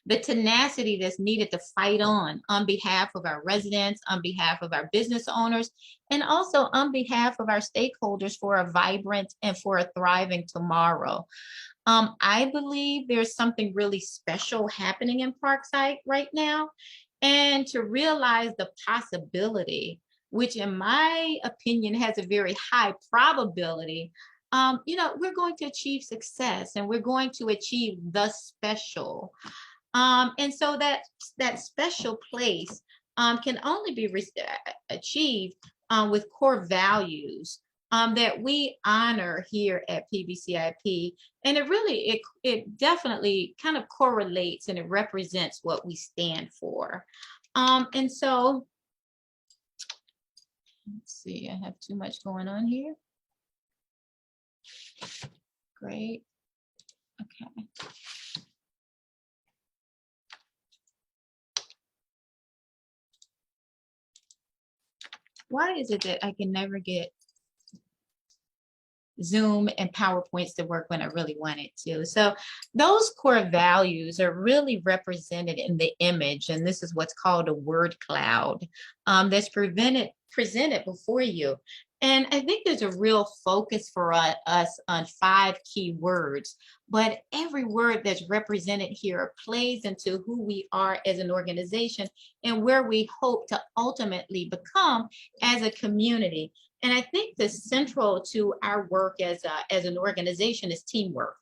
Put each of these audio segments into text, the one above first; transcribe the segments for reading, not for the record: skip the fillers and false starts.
the tenacity that's needed to fight on behalf of our residents, on behalf of our business owners, and also on behalf of our stakeholders for a vibrant and for a thriving tomorrow. I believe there's something really special happening in Parkside right now. And to realize the possibility, which in my opinion has a very high probability, we're going to achieve success and we're going to achieve the special. And so that special place can only be achieved with core values that we honor here at PBCIP. And it definitely kind of correlates and it represents what we stand for. And so, let's see, I have too much going on here. Great. Okay. Why is it that I can never get Zoom and PowerPoints to work when I really want it to? So those core values are really represented in the image, and this is what's called a word cloud that's presented before you. And I think there's a real focus for us on 5 key words, but every word that's represented here plays into who we are as an organization and where we hope to ultimately become as a community. And I think the central to our work as an organization is teamwork.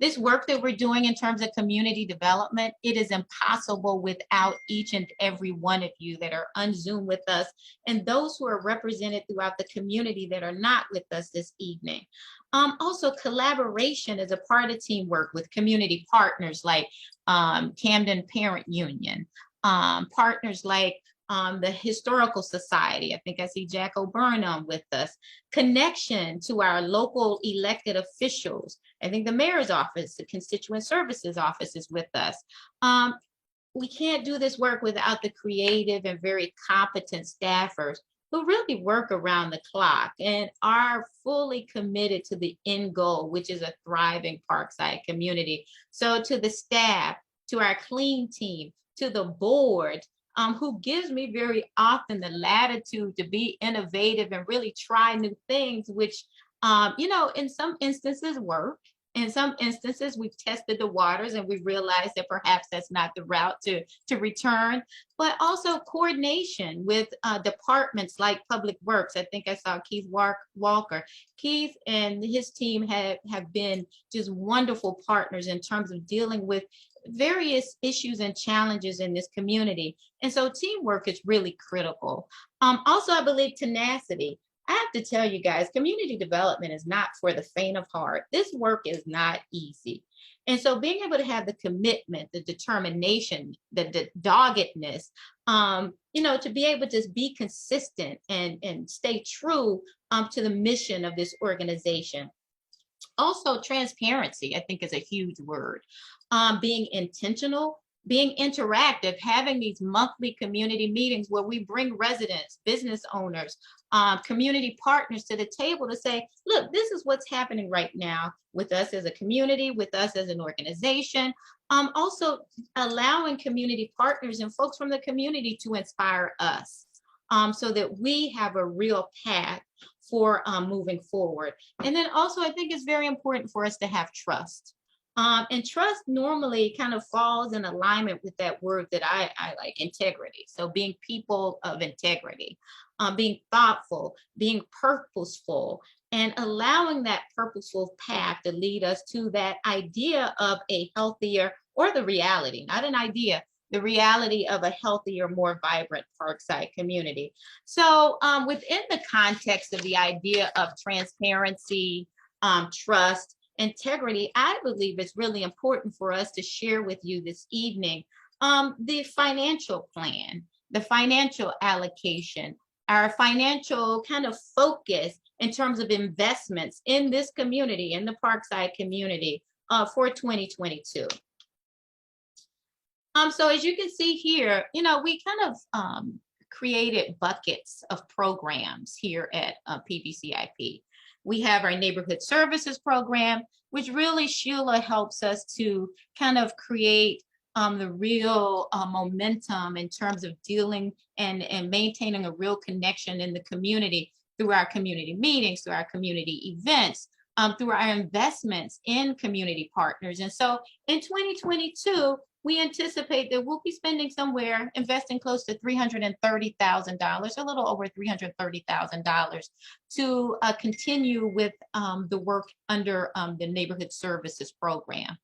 This work that we're doing in terms of community development, it is impossible without each and every one of you that are on Zoom with us and those who are represented throughout the community that are not with us this evening. Also, collaboration is a part of teamwork with community partners like Camden Parent Union, partners like the Historical Society. I think I see Jack O'Byrne with us. Connection to our local elected officials. I think the mayor's office, the constituent services office is with us. We can't do this work without the creative and very competent staffers who really work around the clock and are fully committed to the end goal, which is a thriving Parkside community. So to the staff, to our clean team, to the board, who gives me very often the latitude to be innovative and really try new things, which, in some instances work. In some instances, we've tested the waters and we realized that perhaps that's not the route to return, but also coordination with departments like Public Works. I think I saw Keith Walker. Keith and his team have been just wonderful partners in terms of dealing with various issues and challenges in this community. And so teamwork is really critical. Also, I believe tenacity. I have to tell you guys, community development is not for the faint of heart. This work is not easy. And so being able to have the commitment, the determination, the doggedness, to be able to be consistent and stay true to the mission of this organization. Also, transparency, I think, is a huge word. Being intentional, being interactive, having these monthly community meetings where we bring residents, business owners, community partners to the table to say, look, this is what's happening right now with us as a community, with us as an organization. Also allowing community partners and folks from the community to inspire us so that we have a real path for moving forward. And then also, I think it's very important for us to have trust. And trust normally kind of falls in alignment with that word that I like, integrity. So being people of integrity, being thoughtful, being purposeful, and allowing that purposeful path to lead us to that idea of a healthier, or the reality, not an idea, the reality of a healthier, more vibrant Parkside community. So within the context of the idea of transparency, trust, integrity, I believe it's really important for us to share with you this evening the financial plan, the financial allocation, our financial kind of focus in terms of investments in this community, in the Parkside community for 2022. So as you can see here, we kind of created buckets of programs here at PBCIP. We have our neighborhood services program. which really Sheila helps us to kind of create the real momentum in terms of dealing and maintaining a real connection in the community through our community meetings, through our community events, through our investments in community partners. And so in 2022, we anticipate that we'll be spending somewhere, investing close to $330,000, a little over $330,000 to continue with the work under the Neighborhood Services Program.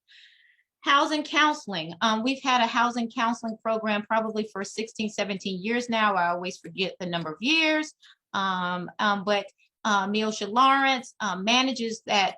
Housing counseling. We've had a housing counseling program probably for 16, 17 years now. I always forget the number of years. But Neosha Lawrence manages that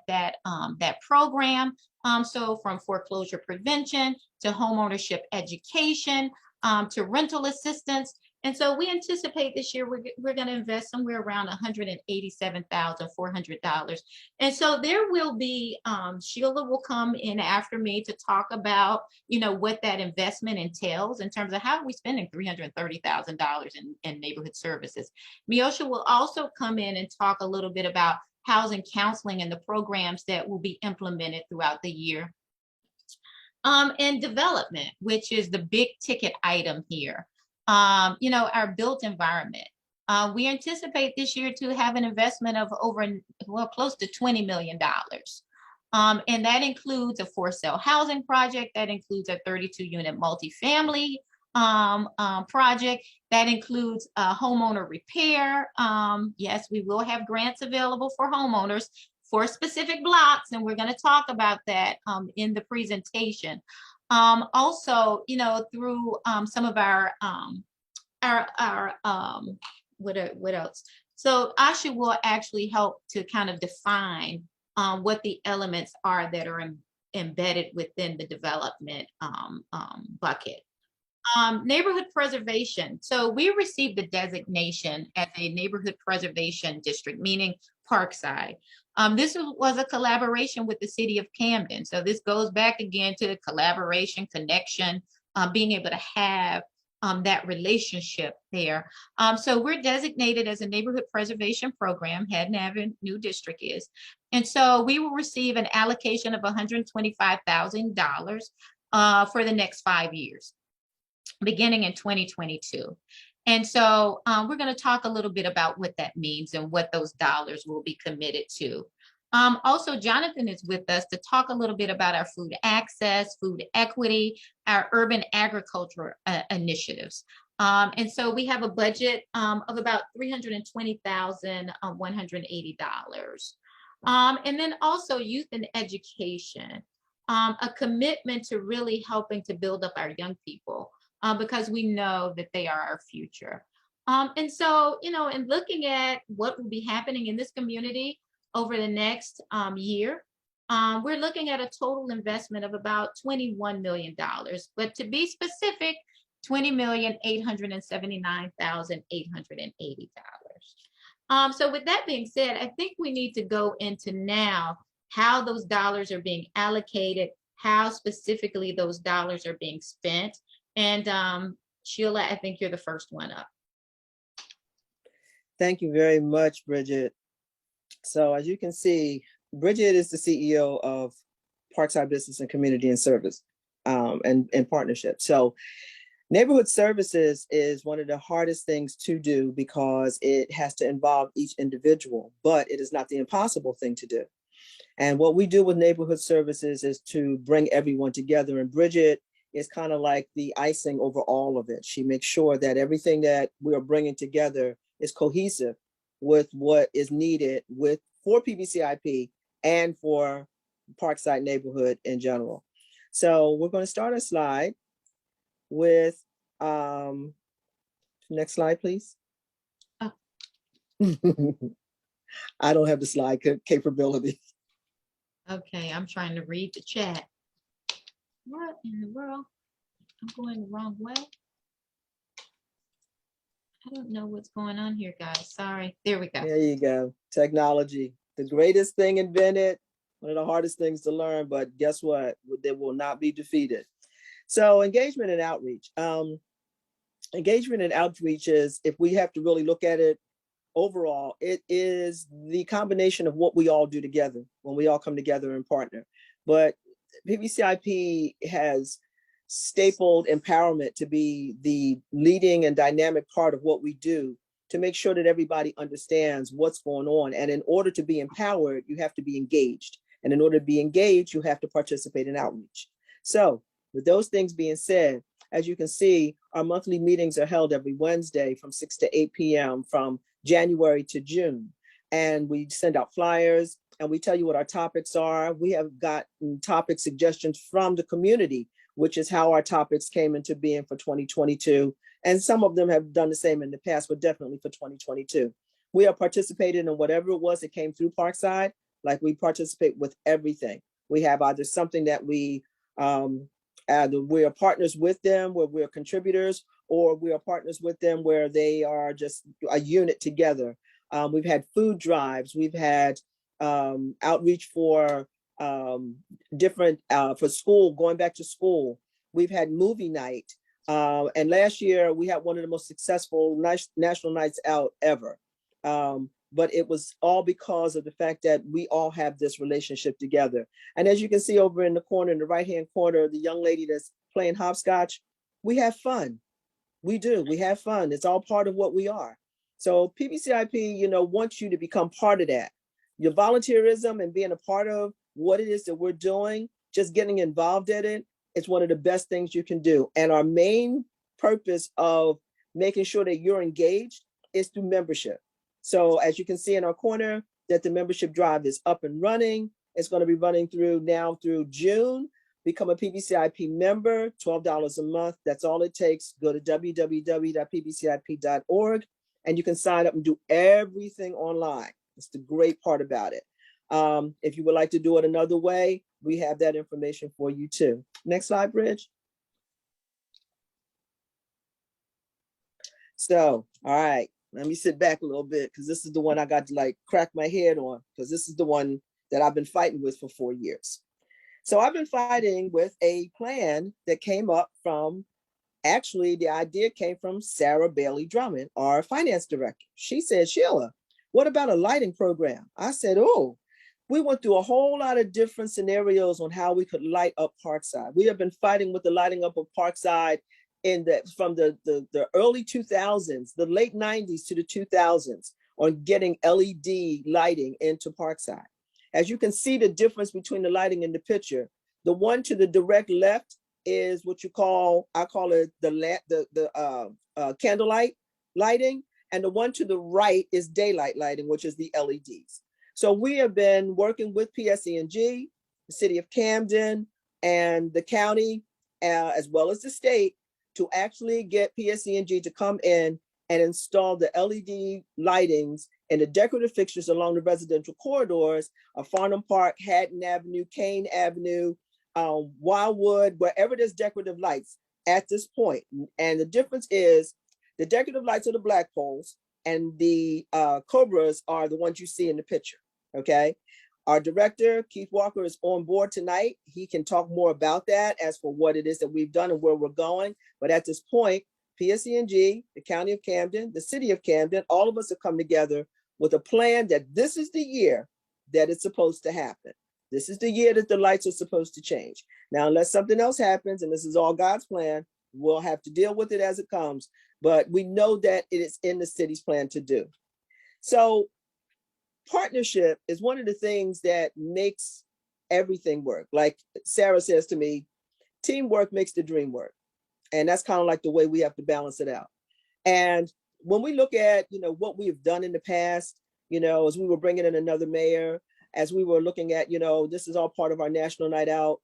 program. So from foreclosure prevention to homeownership education to rental assistance. And so we anticipate this year we're going to invest somewhere around $187,400. And so there will be, Sheila will come in after me to talk about, what that investment entails in terms of how are we spending $330,000 in neighborhood services. Miosha will also come in and talk a little bit about housing counseling and the programs that will be implemented throughout the year. And development, which is the big ticket item here. Our built environment. We anticipate this year to have an investment of close to $20 million. And that includes a for-sale housing project, that includes a 32-unit multifamily project, that includes homeowner repair. Yes, we will have grants available for homeowners for specific blocks, and we're going to talk about that in the presentation. Also, through some of our what else? So Asha will actually help to kind of define what the elements are that are embedded within the development bucket. Neighborhood preservation. So we received the designation as a neighborhood preservation district, meaning Parkside. This was a collaboration with the city of Camden. So this goes back again to collaboration, connection, being able to have that relationship there. So we're designated as a neighborhood preservation program, Haddon Avenue District is. And so we will receive an allocation of $125,000 for the next 5 years, beginning in 2022. And so we're going to talk a little bit about what that means and what those dollars will be committed to. Also, Jonathan is with us to talk a little bit about our food access, food equity, our urban agriculture initiatives. And so we have a budget of about $320,180. And then also youth and education, a commitment to really helping to build up our young people. Because we know that they are our future. And so, in looking at what will be happening in this community over the next year, we're looking at a total investment of about $21 million. But to be specific, $20,879,880. So with that being said, I think we need to go into now how those dollars are being allocated, how specifically those dollars are being spent. And Sheila, I think you're the first one up. Thank you very much, Bridget. So as you can see, Bridget is the CEO of Parkside Business and Community and Service and Partnership. So neighborhood services is one of the hardest things to do because it has to involve each individual, but it is not the impossible thing to do. And what we do with neighborhood services is to bring everyone together. And Bridget is kind of like the icing over all of it. She makes sure that everything that we are bringing together is cohesive with what is needed for PBCIP and for Parkside neighborhood in general. So we're going to start a slide with, next slide, please. Oh. I don't have the slide capability. Okay, I'm trying to read the chat. What in the world? I'm going the wrong way. I don't know what's going on here, guys. Sorry. There we go. There you go. Technology, the greatest thing invented, one of the hardest things to learn, but guess what? They will not be defeated. So engagement and outreach. Engagement and outreach is, if we have to really look at it overall, it is the combination of what we all do together when we all come together and partner. But PBCIP has stapled empowerment to be the leading and dynamic part of what we do to make sure that everybody understands what's going on. And in order to be empowered, you have to be engaged. And in order to be engaged, you have to participate in outreach. So with those things being said, as you can see, our monthly meetings are held every Wednesday from 6 to 8 p.m. from January to June. And we send out flyers and we tell you what our topics are. We have gotten topic suggestions from the community, which is how our topics came into being for 2022. And some of them have done the same in the past, but definitely for 2022. We are participating in whatever it was that came through Parkside. Like, we participate with everything. We have either something that we are partners with them, where we're contributors, or we are partners with them where they are just a unit together. We've had food drives. We've had outreach for different, for school, going back to school. We've had movie night. And last year we had one of the most successful national nights out ever. But it was all because of the fact that we all have this relationship together. And as you can see over in the corner, in the right-hand corner, the young lady that's playing hopscotch, we have fun. We do, we have fun. It's all part of what we are. So PBCIP, wants you to become part of that. Your volunteerism and being a part of what it is that we're doing, just getting involved in it, it's one of the best things you can do. And our main purpose of making sure that you're engaged is through membership. So as you can see in our corner, that the membership drive is up and running. It's going to be running through June. Become a PBCIP member, $12 a month. That's all it takes. Go to www.pbcip.org and you can sign up and do everything online. It's the great part about it. If you would like to do it another way, we have that information for you too. Next slide, Bridge. So, all right, let me sit back a little bit because this is the one I got to crack my head on, because this is the one that I've been fighting with for 4 years. So I've been fighting with a plan that came up from, actually the idea came from Sarah Bailey Drummond, our finance director. She said, Sheila, what about a lighting program? I said, oh, we went through a whole lot of different scenarios on how we could light up Parkside. We have been fighting with the lighting up of Parkside from the early 2000s, the late 90s to the 2000s, on getting LED lighting into Parkside. As you can see the difference between the lighting in the picture, the one to the direct left is what I call it the candlelight lighting, and the one to the right is daylight lighting, which is the LEDs. So we have been working with PSE&G, the city of Camden, and the county, as well as the state, to actually get PSE&G to come in and install the LED lightings and the decorative fixtures along the residential corridors of Farnham Park, Haddon Avenue, Kane Avenue, Wildwood, wherever there's decorative lights at this point. And the difference is the decorative lights are the black poles and the cobras are the ones you see in the picture, okay? Our director, Keith Walker, is on board tonight. He can talk more about that as for what it is that we've done and where we're going. But at this point, PSE&G, the County of Camden, the City of Camden, all of us have come together with a plan that this is the year that it's supposed to happen. This is the year that the lights are supposed to change. Now, unless something else happens, and this is all God's plan, we'll have to deal with it as it comes. But we know that it is in the city's plan to do. So partnership is one of the things that makes everything work. Like Sarah says to me, teamwork makes the dream work. And that's kind of like the way we have to balance it out. And when we look at, what we have done in the past, as we were bringing in another mayor, as we were looking at, this is all part of our national night out,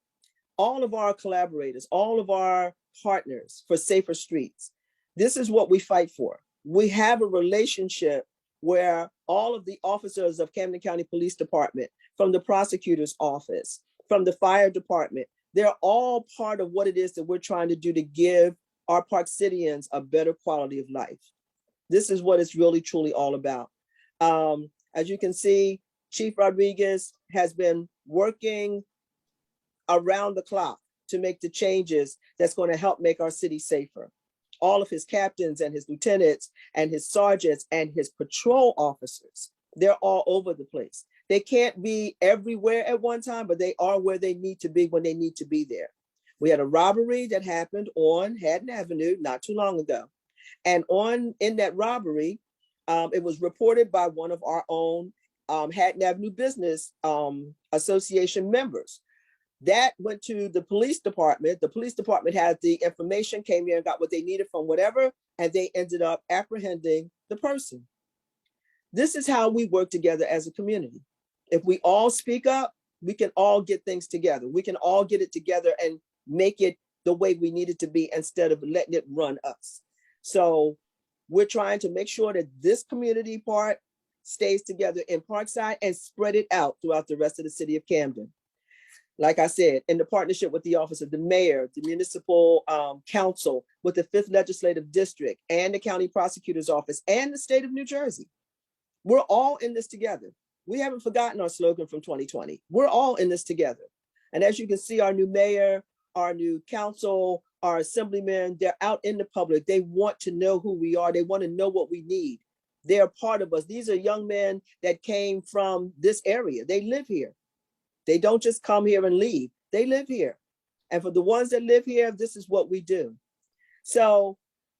all of our collaborators, all of our partners for safer streets, this is what we fight for. We have a relationship where all of the officers of Camden County Police Department, from the prosecutor's office, from the fire department, they're all part of what it is that we're trying to do to give our Parksidians a better quality of life. This is what it's really, truly all about. As you can see, Chief Rodriguez has been working around the clock to make the changes that's going to help make our city safer. all of his captains and his lieutenants and his sergeants and his patrol officers. They're all over the place. They can't be everywhere at one time, but they are where they need to be when they need to be there. We had a robbery that happened on Haddon Avenue not too long ago. And in that robbery, it was reported by one of our own Haddon Avenue Business Association members. That went to the police department. The police department had the information, came here and got what they needed from whatever, and they ended up apprehending the person. This is how we work together as a community. If we all speak up, we can all get things together. We can all get it together and make it the way we need it to be instead of letting it run us. So we're trying to make sure that this community part stays together in Parkside and spread it out throughout the rest of the city of Camden. Like I said, in the partnership with the Office of the Mayor, the Municipal Council, with the 5th Legislative District and the County Prosecutor's Office and the state of New Jersey. We're all in this together. We haven't forgotten our slogan from 2020. We're all in this together. And as you can see, our new mayor, our new council, our assemblymen, they're out in the public. They want to know who we are. They want to know what we need. They're part of us. These are young men that came from this area. They live here. They don't just come here and leave. They live here. And for the ones that live here, this is what we do. So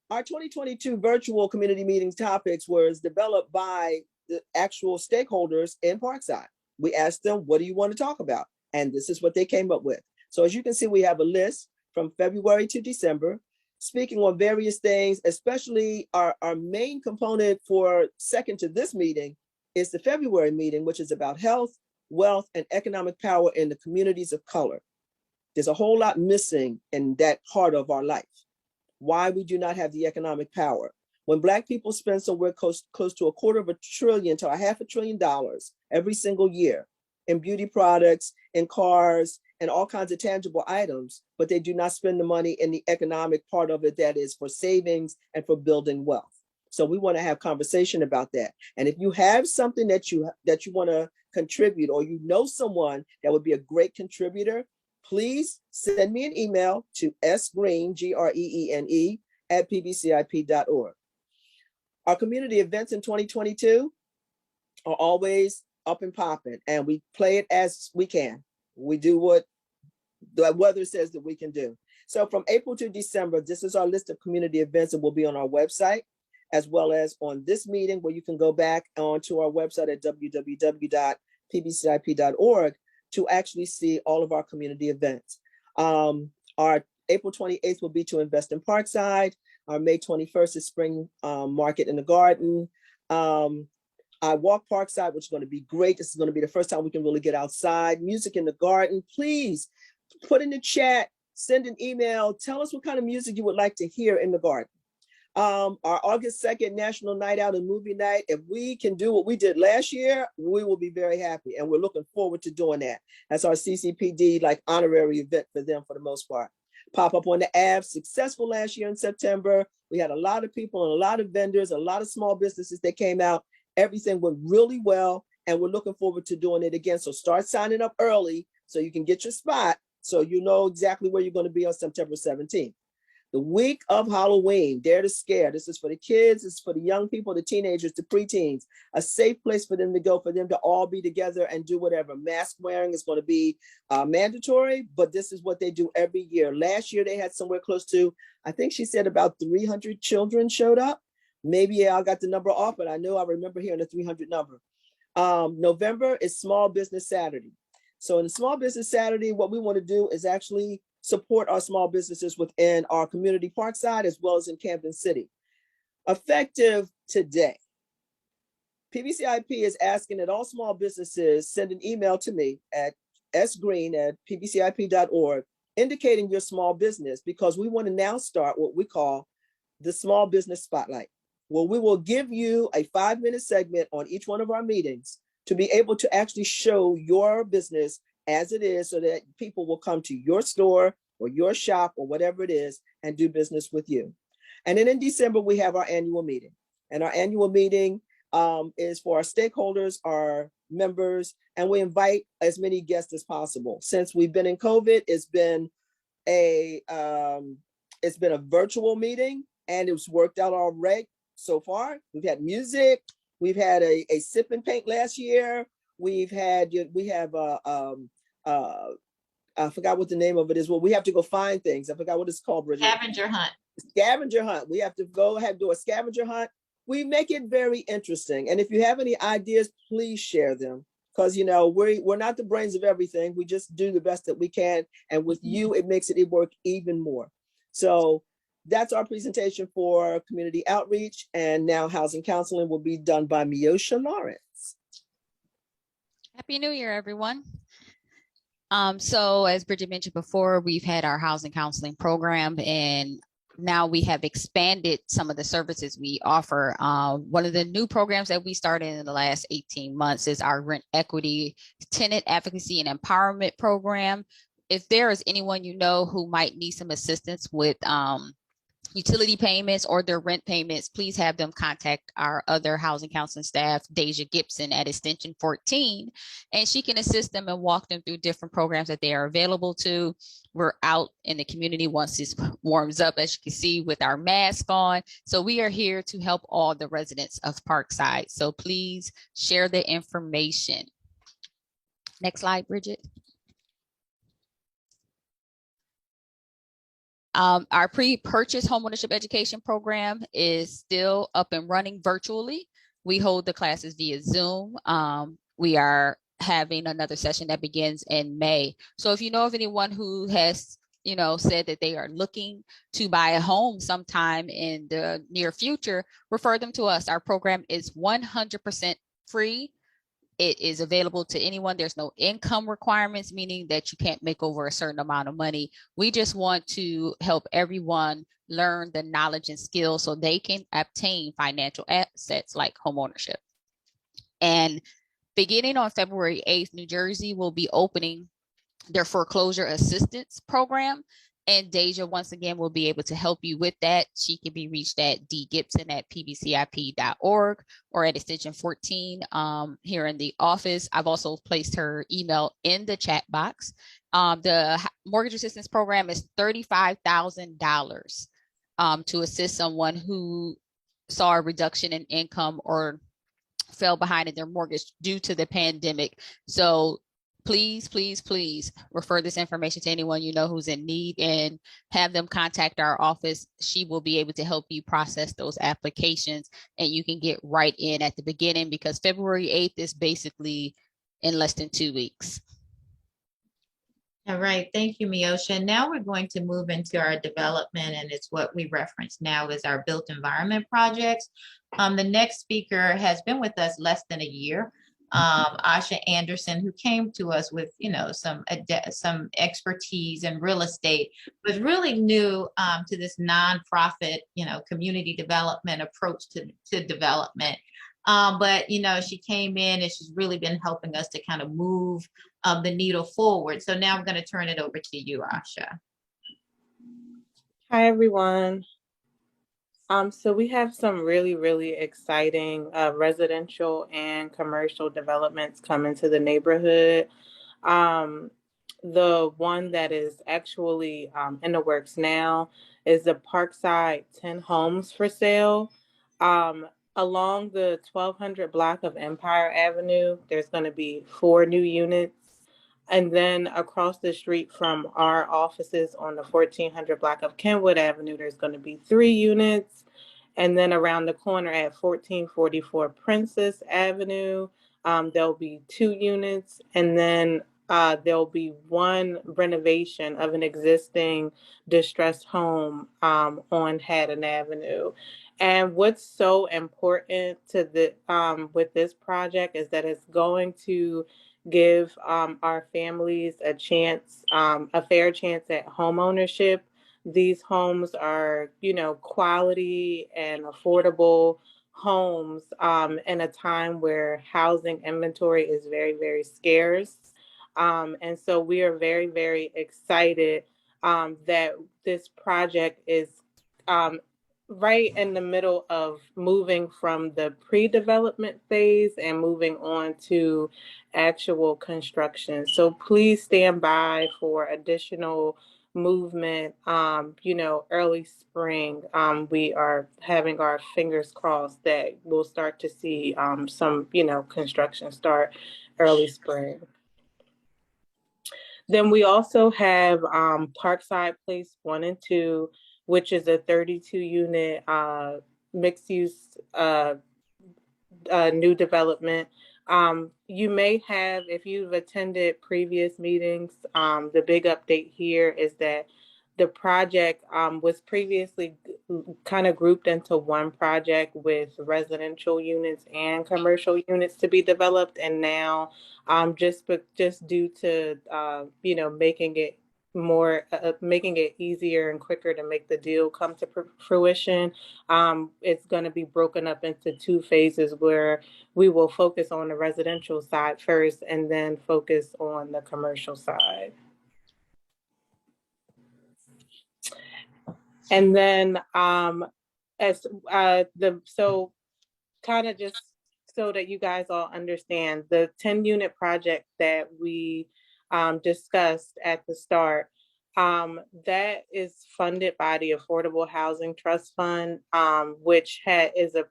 our 2022 virtual community meetings topics was developed by the actual stakeholders in Parkside. We asked them, what do you want to talk about? And this is what they came up with. So as you can see, we have a list from February to December, speaking on various things, especially our main component for second to this meeting is the February meeting, which is about health, wealth, and economic power in the communities of color. There's a whole lot missing in that part of our life. Why we do not have the economic power. When Black people spend somewhere close to $250 billion to $500 billion every single year in beauty products, in cars, and all kinds of tangible items, but they do not spend the money in the economic part of it that is for savings and for building wealth. So we want to have conversation about that. And if you have something that you want to contribute, or you know someone that would be a great contributor, please send me an email to sgreen, Greene, @pbcip.org. Our community events in 2022 are always up and popping, and we play it as we can. We do what the weather says that we can do. So from April to December, this is our list of community events that will be on our website, as well as on this meeting, where you can go back onto our website at www.pbcip.org to actually see all of our community events. Our April 28th will be to invest in Parkside. Our May 21st is Spring Market in the Garden. I Walk Parkside, which is going to be great. This is going to be the first time we can really get outside. Music in the Garden. Please put in the chat, send an email, tell us what kind of music you would like to hear in the garden. Our August 2nd National Night Out and Movie Night, if we can do what we did last year, we will be very happy. And we're looking forward to doing that. That's our CCPD honorary event for them for the most part. Pop up on the Ave, successful last year in September. We had a lot of people and a lot of vendors, a lot of small businesses that came out. Everything went really well, and we're looking forward to doing it again. So start signing up early so you can get your spot, so you know exactly where you're going to be on September 17th. The week of Halloween, Dare to Scare. This is for the kids, it's for the young people, the teenagers, the preteens, a safe place for them to go, for them to all be together and do whatever. Mask wearing is going to be mandatory, but this is what they do every year. Last year, they had somewhere close to, I think she said about 300 children showed up. Maybe I got the number off, but I know I remember hearing the 300 number. November is Small Business Saturday. So in Small Business Saturday, what we want to do is actually support our small businesses within our community Parkside, as well as in Camden City. Effective today, PBCIP is asking that all small businesses send an email to me at sgreen@pbcip.org indicating your small business, because we want to now start what we call the Small Business Spotlight, where we will give you a 5-minute segment on each one of our meetings to be able to actually show your business as it is, so that people will come to your store or your shop or whatever it is and do business with you. And then in December, we have our annual meeting. And our annual meeting is for our stakeholders, our members, and we invite as many guests as possible. Since we've been in COVID, it's been a virtual meeting, and it's worked out all right so far. We've had music. We've had a sip and paint last year. We have I forgot what the name of it is. Well, we have to go find things. I forgot what it's called, Bridget. Scavenger hunt. Scavenger hunt. We have to go ahead and do a scavenger hunt. We make it very interesting. And if you have any ideas, please share them. Because we're not the brains of everything. We just do the best that we can. And with you, it makes it work even more. So that's our presentation for community outreach. And now housing counseling will be done by Miosha Lawrence. Happy New Year, everyone. So as Bridget mentioned before, we've had our housing counseling program, and now we have expanded some of the services we offer. One of the new programs that we started in the last 18 months is our rent equity, tenant advocacy and empowerment program. If there is anyone you know who might need some assistance with utility payments or their rent payments, please have them contact our other housing counseling staff, Deja Gibson at Extension 14, and she can assist them and walk them through different programs that they are available to. We're out in the community once this warms up, as you can see, with our mask on. So we are here to help all the residents of Parkside. So please share the information. Next slide, Bridget. Our pre-purchase homeownership education program is still up and running virtually. We hold the classes via Zoom. We are having another session that begins in May. So if you know of anyone who has, said that they are looking to buy a home sometime in the near future, refer them to us. Our program is 100% free. It is available to anyone. There's no income requirements, meaning that you can't make over a certain amount of money. We just want to help everyone learn the knowledge and skills so they can obtain financial assets like homeownership. And beginning on February 8th, New Jersey will be opening their foreclosure assistance program. And Deja, once again, will be able to help you with that. She can be reached at dgibson@pbcip.org or at Extension 14 here in the office. I've also placed her email in the chat box. The mortgage assistance program is $35,000 to assist someone who saw a reduction in income or fell behind in their mortgage due to the pandemic. So please, please, please refer this information to anyone you know who's in need and have them contact our office. She will be able to help you process those applications, and you can get right in at the beginning, because February 8th is basically in less than 2 weeks. All right, thank you, Miosha. Now we're going to move into our development, and it's what we reference now as our built environment projects. The next speaker has been with us less than a year. Asha Anderson, who came to us with, some expertise in real estate, was really new to this nonprofit, community development approach to development. But she came in and she's really been helping us to kind of move the needle forward. So now I'm going to turn it over to you, Asha. Hi, everyone. So we have some really, really exciting residential and commercial developments coming to the neighborhood. The one that is actually in the works now is the Parkside 10 homes for sale. Along the 1200 block of Empire Avenue, there's going to be 4 new units. And then across the street from our offices on the 1400 block of Kenwood Avenue, there's going to be 3 units. And then around the corner at 1444 Princess Avenue, there'll be 2 units. And then there'll be 1 renovation of an existing distressed home on Haddon Avenue. And what's so important to the with this project is that it's going to give our families a chance, a fair chance at home ownership. These homes are, quality and affordable homes in a time where housing inventory is very, very scarce. And so we are very, very excited that this project is right in the middle of moving from the pre-development phase and moving on to actual construction. So please stand by for additional movement, early spring. We are having our fingers crossed that we'll start to see some, construction start early spring. Then we also have Parkside Place 1 and 2, which is a 32 unit mixed use new development. You may have, if you've attended previous meetings, the big update here is that the project was previously kind of grouped into one project with residential units and commercial units to be developed, and now just due to making it easier and quicker to make the deal come to fruition, it's going to be broken up into two phases where we will focus on the residential side first and then focus on the commercial side. And then so kind of just so that you guys all understand, the 10-unit project that we discussed at the start, that is funded by the Affordable Housing Trust Fund, which is a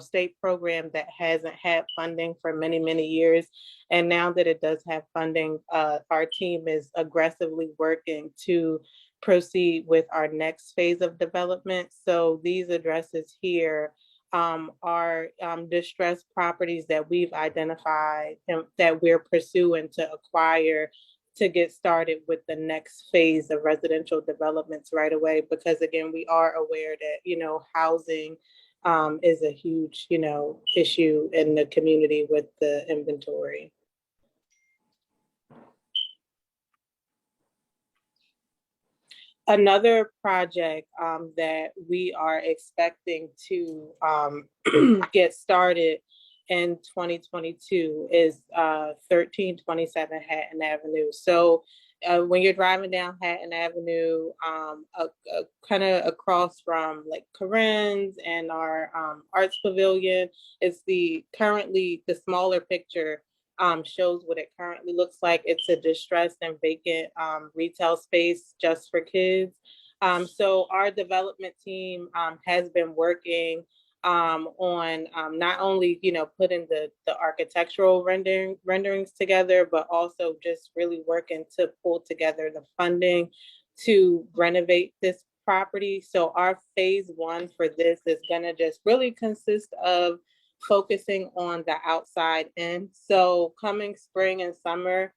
state program that hasn't had funding for many, many years. And now that it does have funding, our team is aggressively working to proceed with our next phase of development. So these addresses here are distressed properties that we've identified and that we're pursuing to acquire to get started with the next phase of residential developments right away. Because again, we are aware that, housing is a huge, issue in the community with the inventory. Another project that we are expecting to get started in 2022 is 1327 Hatton Avenue. So when you're driving down Hatton Avenue, kind of across from like Corinne's and our Arts Pavilion, it's currently the smaller picture shows what it currently looks like. It's a distressed and vacant retail space just for kids. So our development team has been working on not only putting the architectural renderings together, but also just really working to pull together the funding to renovate this property. So our phase one for this is going to just really consist of focusing on the outside in. So coming spring and summer,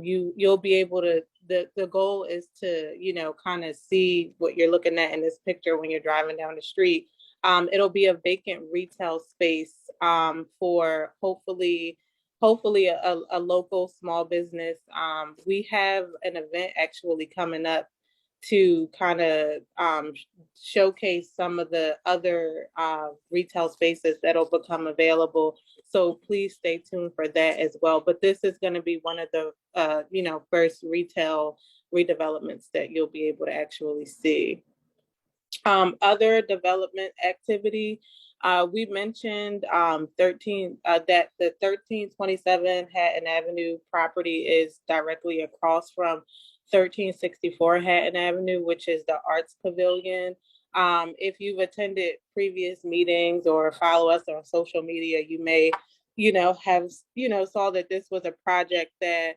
you'll be able to, the goal is to, kind of see what you're looking at in this picture when you're driving down the street. It'll be a vacant retail space for hopefully a local small business. We have an event actually coming up to kind of showcase some of the other retail spaces that'll become available. So please stay tuned for that as well. But this is going to be one of the, first retail redevelopments that you'll be able to actually see. Other development activity, we mentioned that the 1327 Hatton Avenue property is directly across from 1364 Hatton Avenue, which is the Arts Pavilion. If you've attended previous meetings or follow us on social media, you may, have, saw that this was a project that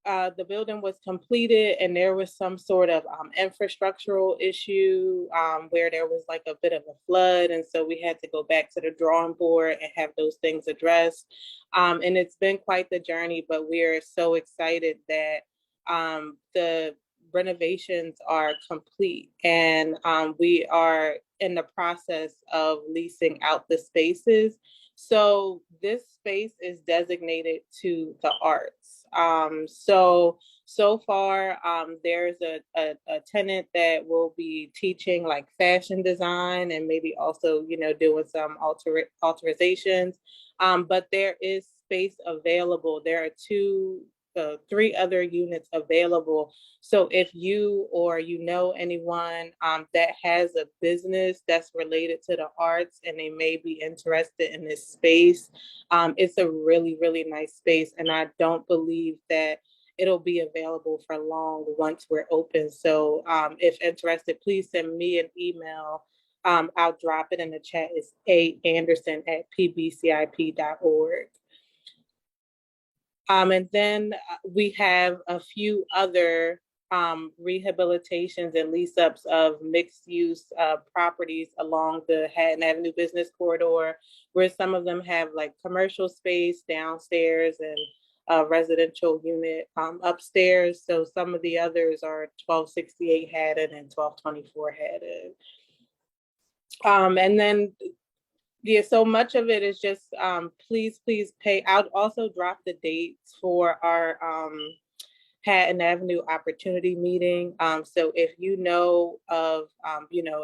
the building was completed and there was some sort of infrastructural issue where there was like a bit of a flood. And so we had to go back to the drawing board and have those things addressed. And it's been quite the journey, but we're so excited that the renovations are complete and we are in the process of leasing out the spaces. So this space is designated to the arts. So far, there's a tenant that will be teaching like fashion design and maybe also, doing some authorizations. But there is space available. There are 3 other units available. So if you or anyone that has a business that's related to the arts and they may be interested in this space, it's a really, really nice space. And I don't believe that it'll be available for long once we're open. So if interested, please send me an email. I'll drop it in the chat. It's aanderson@pbcip.org. And then we have a few other rehabilitations and lease ups of mixed use properties along the Hatton Avenue Business Corridor, where some of them have like commercial space downstairs and a residential unit upstairs. So some of the others are 1268 Hatton and 1224 Hatton. And then yeah, so much of it is just please pay. I'll also drop the dates for our Hatton Avenue Opportunity Meeting. So if you know of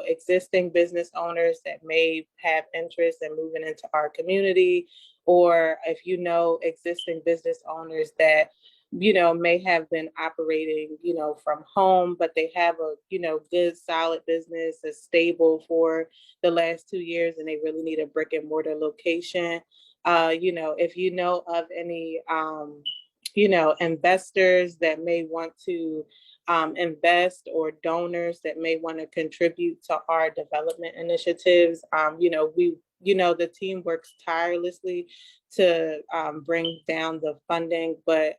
existing business owners that may have interest in moving into our community, or if you know existing business owners that may have been operating from home, but they have a good solid business that's stable for the last 2 years and they really need a brick and mortar location. If you know of any investors that may want to invest, or donors that may want to contribute to our development initiatives, the team works tirelessly to bring down the funding, but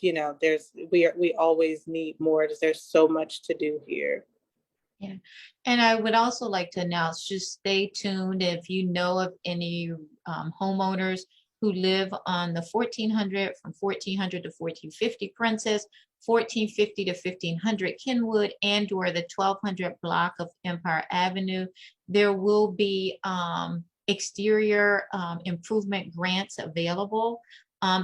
we always need more. There's so much to do here. Yeah, and I would also like to announce, just stay tuned if you know of any homeowners who live on the 1400, from 1400 to 1450 Princess, 1450 to 1500 Kenwood, and or the 1200 block of Empire Avenue. There will be exterior improvement grants available.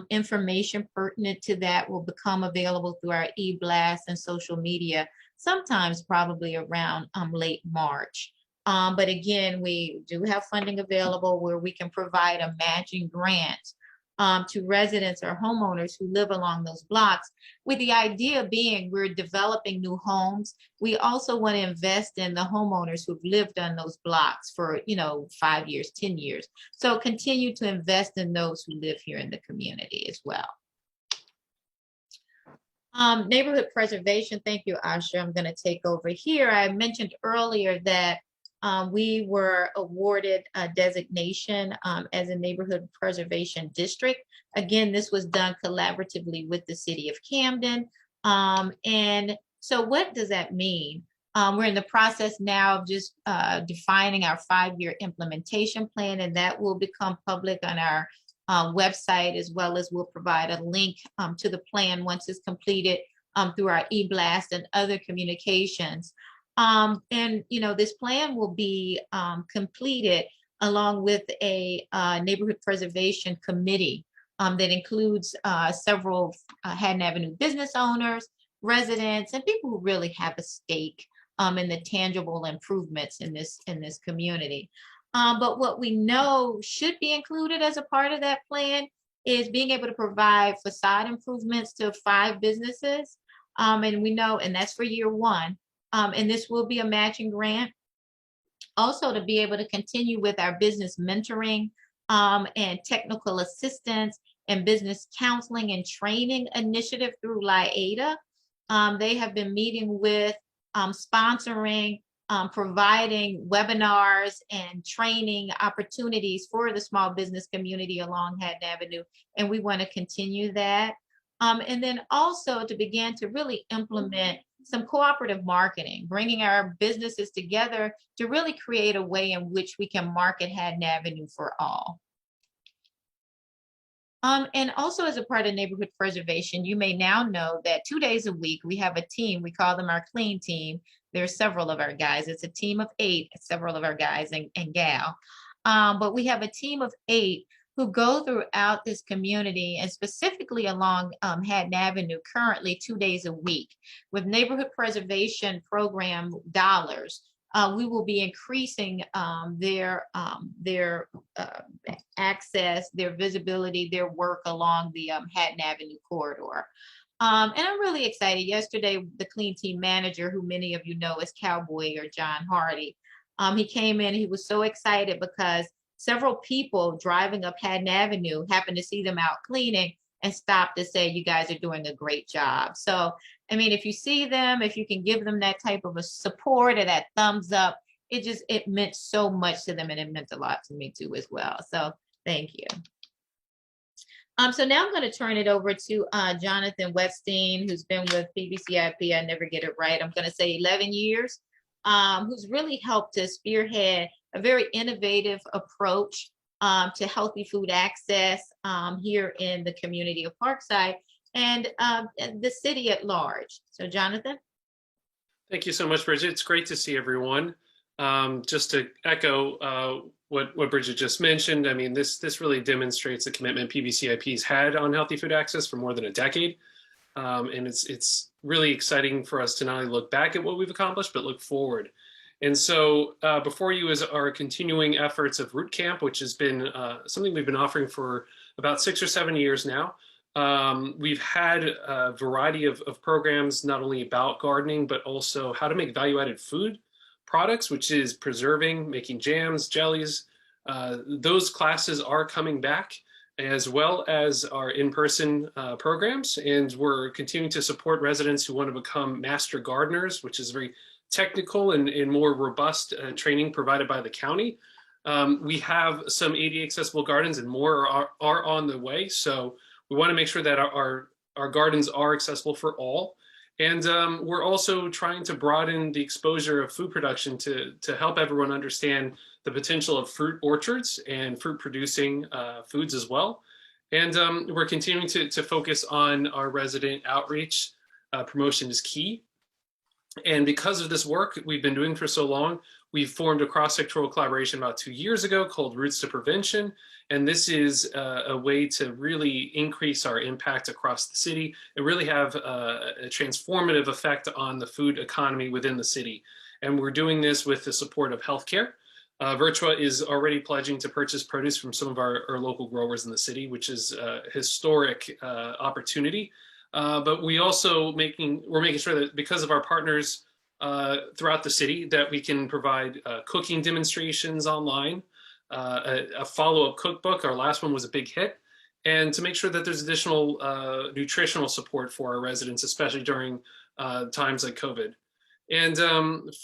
Information pertinent to that will become available through our e-blast and social media, sometimes probably around late March. But again, we do have funding available where we can provide a matching grant to residents or homeowners who live along those blocks, with the idea being we're developing new homes. We also want to invest in the homeowners who've lived on those blocks for 5 years, 10 years. So continue to invest in those who live here in the community as well. Neighborhood preservation. Thank you, Asha. I'm going to take over here. I mentioned earlier that we were awarded a designation as a neighborhood preservation district. Again, this was done collaboratively with the city of Camden. And so what does that mean? We're in the process now of just defining our 5-year implementation plan, and that will become public on our website, as well as we'll provide a link to the plan once it's completed through our e-blast and other communications. And this plan will be completed along with a neighborhood preservation committee that includes several Hatton Avenue business owners, residents, and people who really have a stake in the tangible improvements in this community. But what we know should be included as a part of that plan is being able to provide facade improvements to 5 businesses. And we know, and that's for year 1. And this will be a matching grant. Also, to be able to continue with our business mentoring and technical assistance and business counseling and training initiative through LIADA. They have been meeting with, sponsoring, providing webinars and training opportunities for the small business community along Hatton Avenue. And we want to continue that. And then also to begin to really implement some cooperative marketing, bringing our businesses together to really create a way in which we can market Hatton Avenue for all. And also, as a part of neighborhood preservation, you may now know that 2 days a week, we have a team. We call them our clean team. There are several of our guys. It's a team of 8, several of our guys and gal. But we have a team of 8 who go throughout this community, and specifically along Hatton Avenue currently 2 days a week. With neighborhood preservation program dollars, we will be increasing their access, their visibility, their work along the Hatton Avenue corridor. And I'm really excited. Yesterday, the clean team manager, who many of you know as Cowboy or John Hardy, he came in, he was so excited because several people driving up Hatton Avenue happened to see them out cleaning and stop to say, you guys are doing a great job. So, I mean, if you see them, if you can give them that type of a support or that thumbs up, it meant so much to them, and it meant a lot to me too as well. So thank you. So now I'm going to turn it over to Jonathan Wetstein, who's been with PBCIP. I never get it right. I'm going to say 11 years, who's really helped to spearhead a very innovative approach to healthy food access here in the community of Parkside and the city at large. So Jonathan. Thank you so much, Bridget. It's great to see everyone. Just to echo what Bridget just mentioned, I mean, this really demonstrates the commitment PBCIP's had on healthy food access for more than a decade. And it's really exciting for us to not only look back at what we've accomplished, but look forward. And so before you is our continuing efforts of Root Camp, which has been something we've been offering for about 6 or 7 years now. We've had a variety of programs, not only about gardening, but also how to make value-added food products, which is preserving, making jams, jellies. Those classes are coming back, as well as our in-person programs. And we're continuing to support residents who want to become master gardeners, which is very technical and more robust training provided by the county. We have some ADA accessible gardens, and more are on the way. So we want to make sure that our gardens are accessible for all. And we're also trying to broaden the exposure of food production to help everyone understand the potential of fruit orchards and fruit producing foods as well. And we're continuing to focus on our resident outreach. Promotion is key. And because of this work we've been doing for so long, we've formed a cross-sectoral collaboration about 2 years ago called Roots to Prevention. And this is a way to really increase our impact across the city and really have a transformative effect on the food economy within the city. And we're doing this with the support of healthcare. Virtua is already pledging to purchase produce from some of our local growers in the city, which is a historic opportunity. But we also we're making sure that because of our partners throughout the city, that we can provide cooking demonstrations online, a follow-up cookbook. Our last one was a big hit. And to make sure that there's additional nutritional support for our residents, especially during times like COVID. And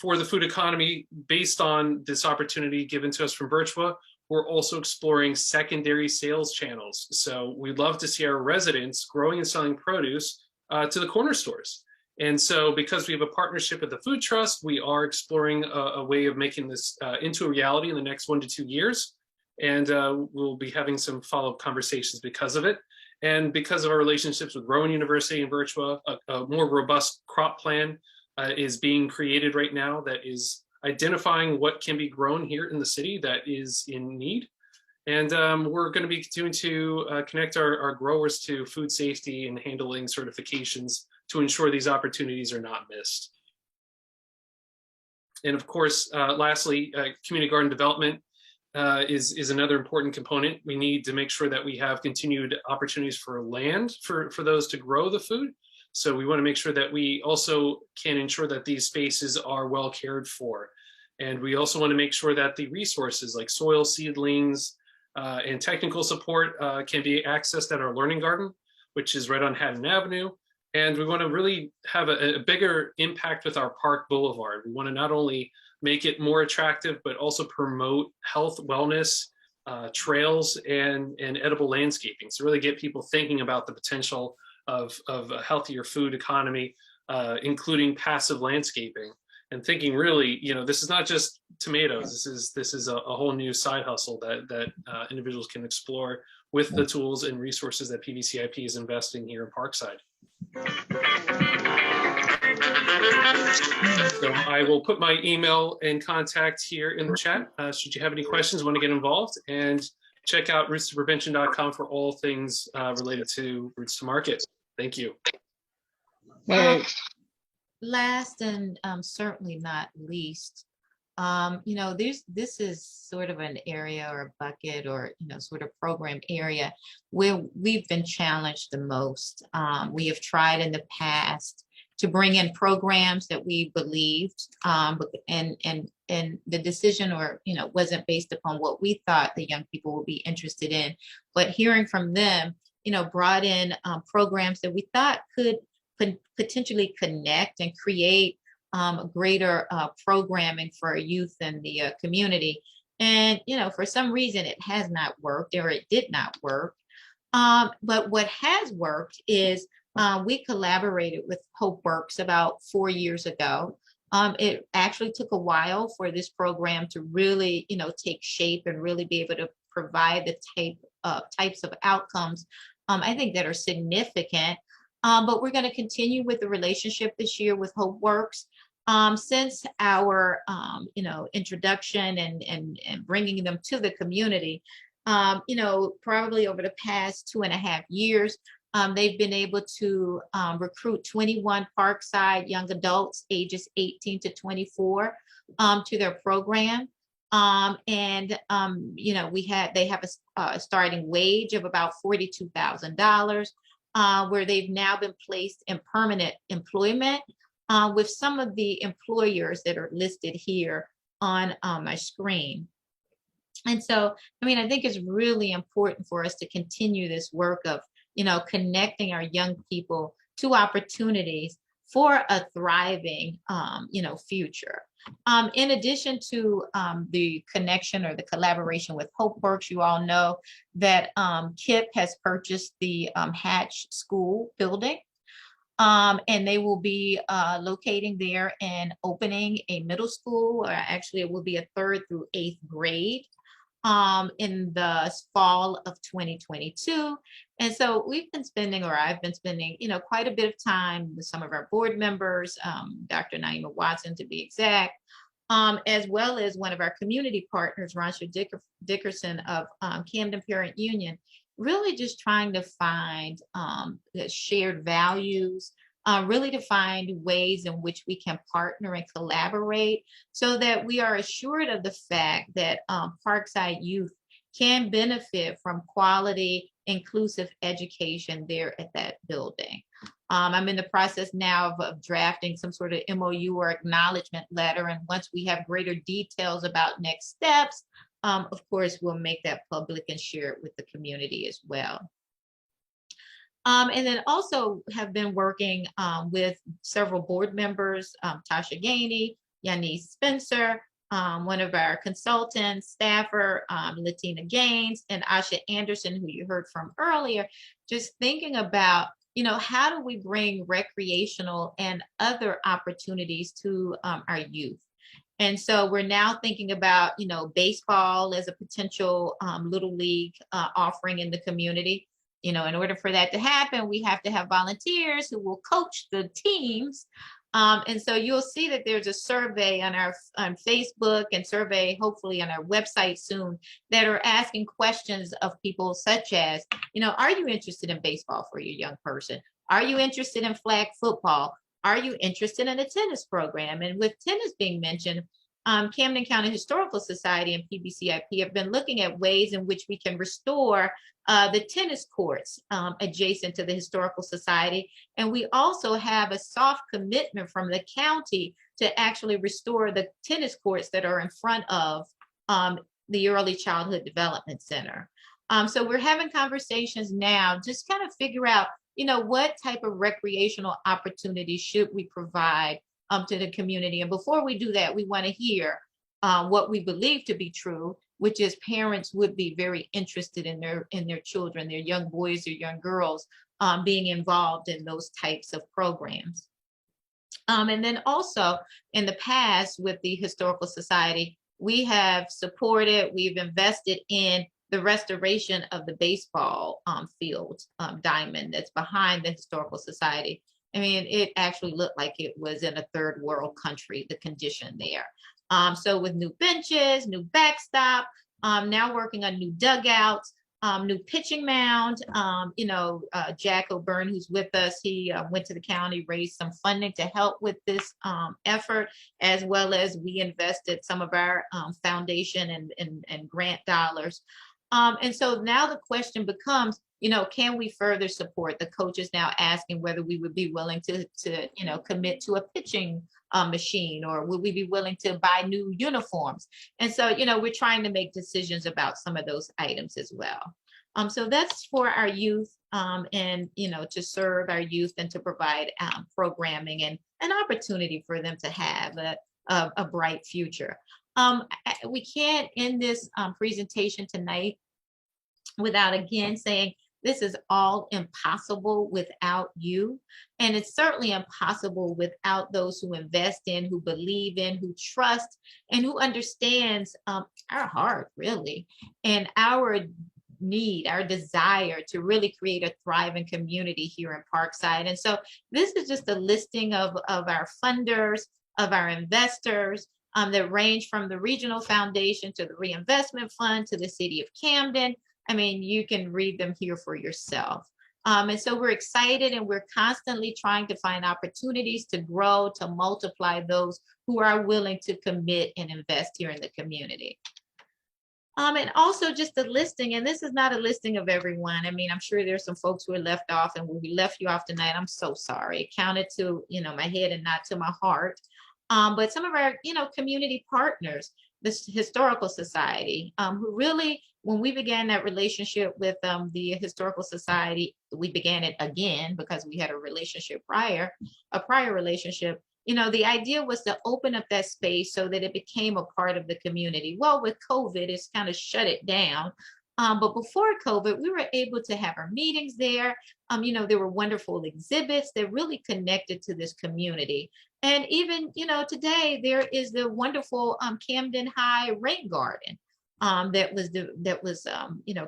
for the food economy, based on this opportunity given to us from Virtua, we're also exploring secondary sales channels. So we'd love to see our residents growing and selling produce to the corner stores. And so because we have a partnership with the Food Trust, we are exploring a way of making this into a reality in the next 1 to 2 years. And we'll be having some follow-up conversations because of it. And because of our relationships with Rowan University and Virtua, a more robust crop plan is being created right now that is identifying what can be grown here in the city that is in need. And we're going to be continuing to connect our growers to food safety and handling certifications to ensure these opportunities are not missed. And of course, lastly, community garden development is another important component. We need to make sure that we have continued opportunities for land for those to grow the food. So we want to make sure that we also can ensure that these spaces are well cared for. And we also want to make sure that the resources like soil, seedlings, and technical support can be accessed at our learning garden, which is right on Haddon Avenue. And we want to really have a bigger impact with our park boulevard. We want to not only make it more attractive, but also promote health, wellness, trails, and edible landscaping. So really get people thinking about the potential of a healthier food economy, including passive landscaping, and thinking really, this is not just tomatoes. This is a whole new side hustle that individuals can explore with the tools and resources that PBCIP is investing here in Parkside. So I will put my email and contact here in the chat. Should you have any questions, want to get involved, and check out rootstoprevention.com for all things related to Roots to Market. Thank you. Last and certainly not least, this is sort of an area or a bucket or, sort of program area where we've been challenged the most. We have tried in the past to bring in programs that we believed, and the decision wasn't based upon what we thought the young people would be interested in, but hearing from them, brought in programs that we thought could potentially connect and create greater programming for our youth in the community. And, for some reason it has not worked, or it did not work. But what has worked is we collaborated with Hope Works about 4 years ago. It actually took a while for this program to really, take shape and really be able to provide the types of outcomes I think that are significant. But we're going to continue with the relationship this year with Hope Works. Since our, introduction and bringing them to the community, probably over the past 2.5 years, they've been able to recruit 21 Parkside young adults ages 18 to 24 to their program. They have a starting wage of about $42,000, where they've now been placed in permanent employment with some of the employers that are listed here on my screen. And so, I think it's really important for us to continue this work of, connecting our young people to opportunities for a thriving, future. In addition to the connection or the collaboration with Hope Works, you all know that KIP has purchased the Hatch School building. And they will be locating there and opening a middle school, or actually it will be a 3rd through 8th grade in the fall of 2022. And so I've been spending, quite a bit of time with some of our board members, Dr. Naima Watson to be exact, as well as one of our community partners, Ronsha Dickerson of Camden Parent Union, really just trying to find shared values, really to find ways in which we can partner and collaborate so that we are assured of the fact that Parkside youth can benefit from quality, inclusive education there at that building. I'm in the process now of drafting some sort of MOU or acknowledgement letter. And once we have greater details about next steps, of course, we'll make that public and share it with the community as well. And then also have been working with several board members, Tasha Gainey, Yanis Spencer, one of our consultants, staffer, Latina Gaines, and Asha Anderson, who you heard from earlier, just thinking about, how do we bring recreational and other opportunities to our youth? And so we're now thinking about, baseball as a potential little league offering in the community. In order for that to happen, we have to have volunteers who will coach the teams. And so you'll see that there's a survey on Facebook and survey hopefully on our website soon that are asking questions of people such as, are you interested in baseball for your young person? Are you interested in flag football? Are you interested in a tennis program? And with tennis being mentioned, Camden County Historical Society and PBCIP have been looking at ways in which we can restore the tennis courts adjacent to the Historical Society. And we also have a soft commitment from the county to actually restore the tennis courts that are in front of the Early Childhood Development Center. So we're having conversations now, just kind of figure out, what type of recreational opportunities should we provide to the community. And before we do that, we want to hear what we believe to be true, which is parents would be very interested in their children, their young boys or young girls being involved in those types of programs. And then also in the past with the Historical Society, we have supported, we've invested in the restoration of the baseball field diamond that's behind the Historical Society. It actually looked like it was in a third world country, the condition there. So with new benches, new backstop, now working on new dugouts, new pitching mound. Jack O'Byrne, who's with us, he went to the county, raised some funding to help with this effort, as well as we invested some of our foundation and grant dollars. And so now the question becomes, can we further support? The coach is now asking whether we would be willing to commit to a pitching machine, or would we be willing to buy new uniforms? And so, we're trying to make decisions about some of those items as well. So that's for our youth, and to serve our youth and to provide programming and an opportunity for them to have a bright future. We can't end this presentation tonight without again saying this is all impossible without you. And it's certainly impossible without those who invest in, who believe in, who trust, and who understands our heart, really, and our need, our desire to really create a thriving community here in Parkside. And so this is just a listing of our funders, of our investors, that range from the Regional Foundation to the Reinvestment Fund to the City of Camden. I mean, you can read them here for yourself. And so we're excited, and we're constantly trying to find opportunities to grow, to multiply those who are willing to commit and invest here in the community. And also just a listing, and this is not a listing of everyone. I mean, I'm sure there's some folks who are left off, and when we left you off tonight, I'm so sorry. It counted to, my head and not to my heart. But some of our, community partners, this Historical Society, who really, when we began that relationship with the Historical Society, we began it again because we had a prior relationship. The idea was to open up that space so that it became a part of the community. Well, with COVID, it's kind of shut it down. But before COVID, we were able to have our meetings there. There were wonderful exhibits that really connected to this community. And even, today there is the wonderful Camden High Rain Garden that was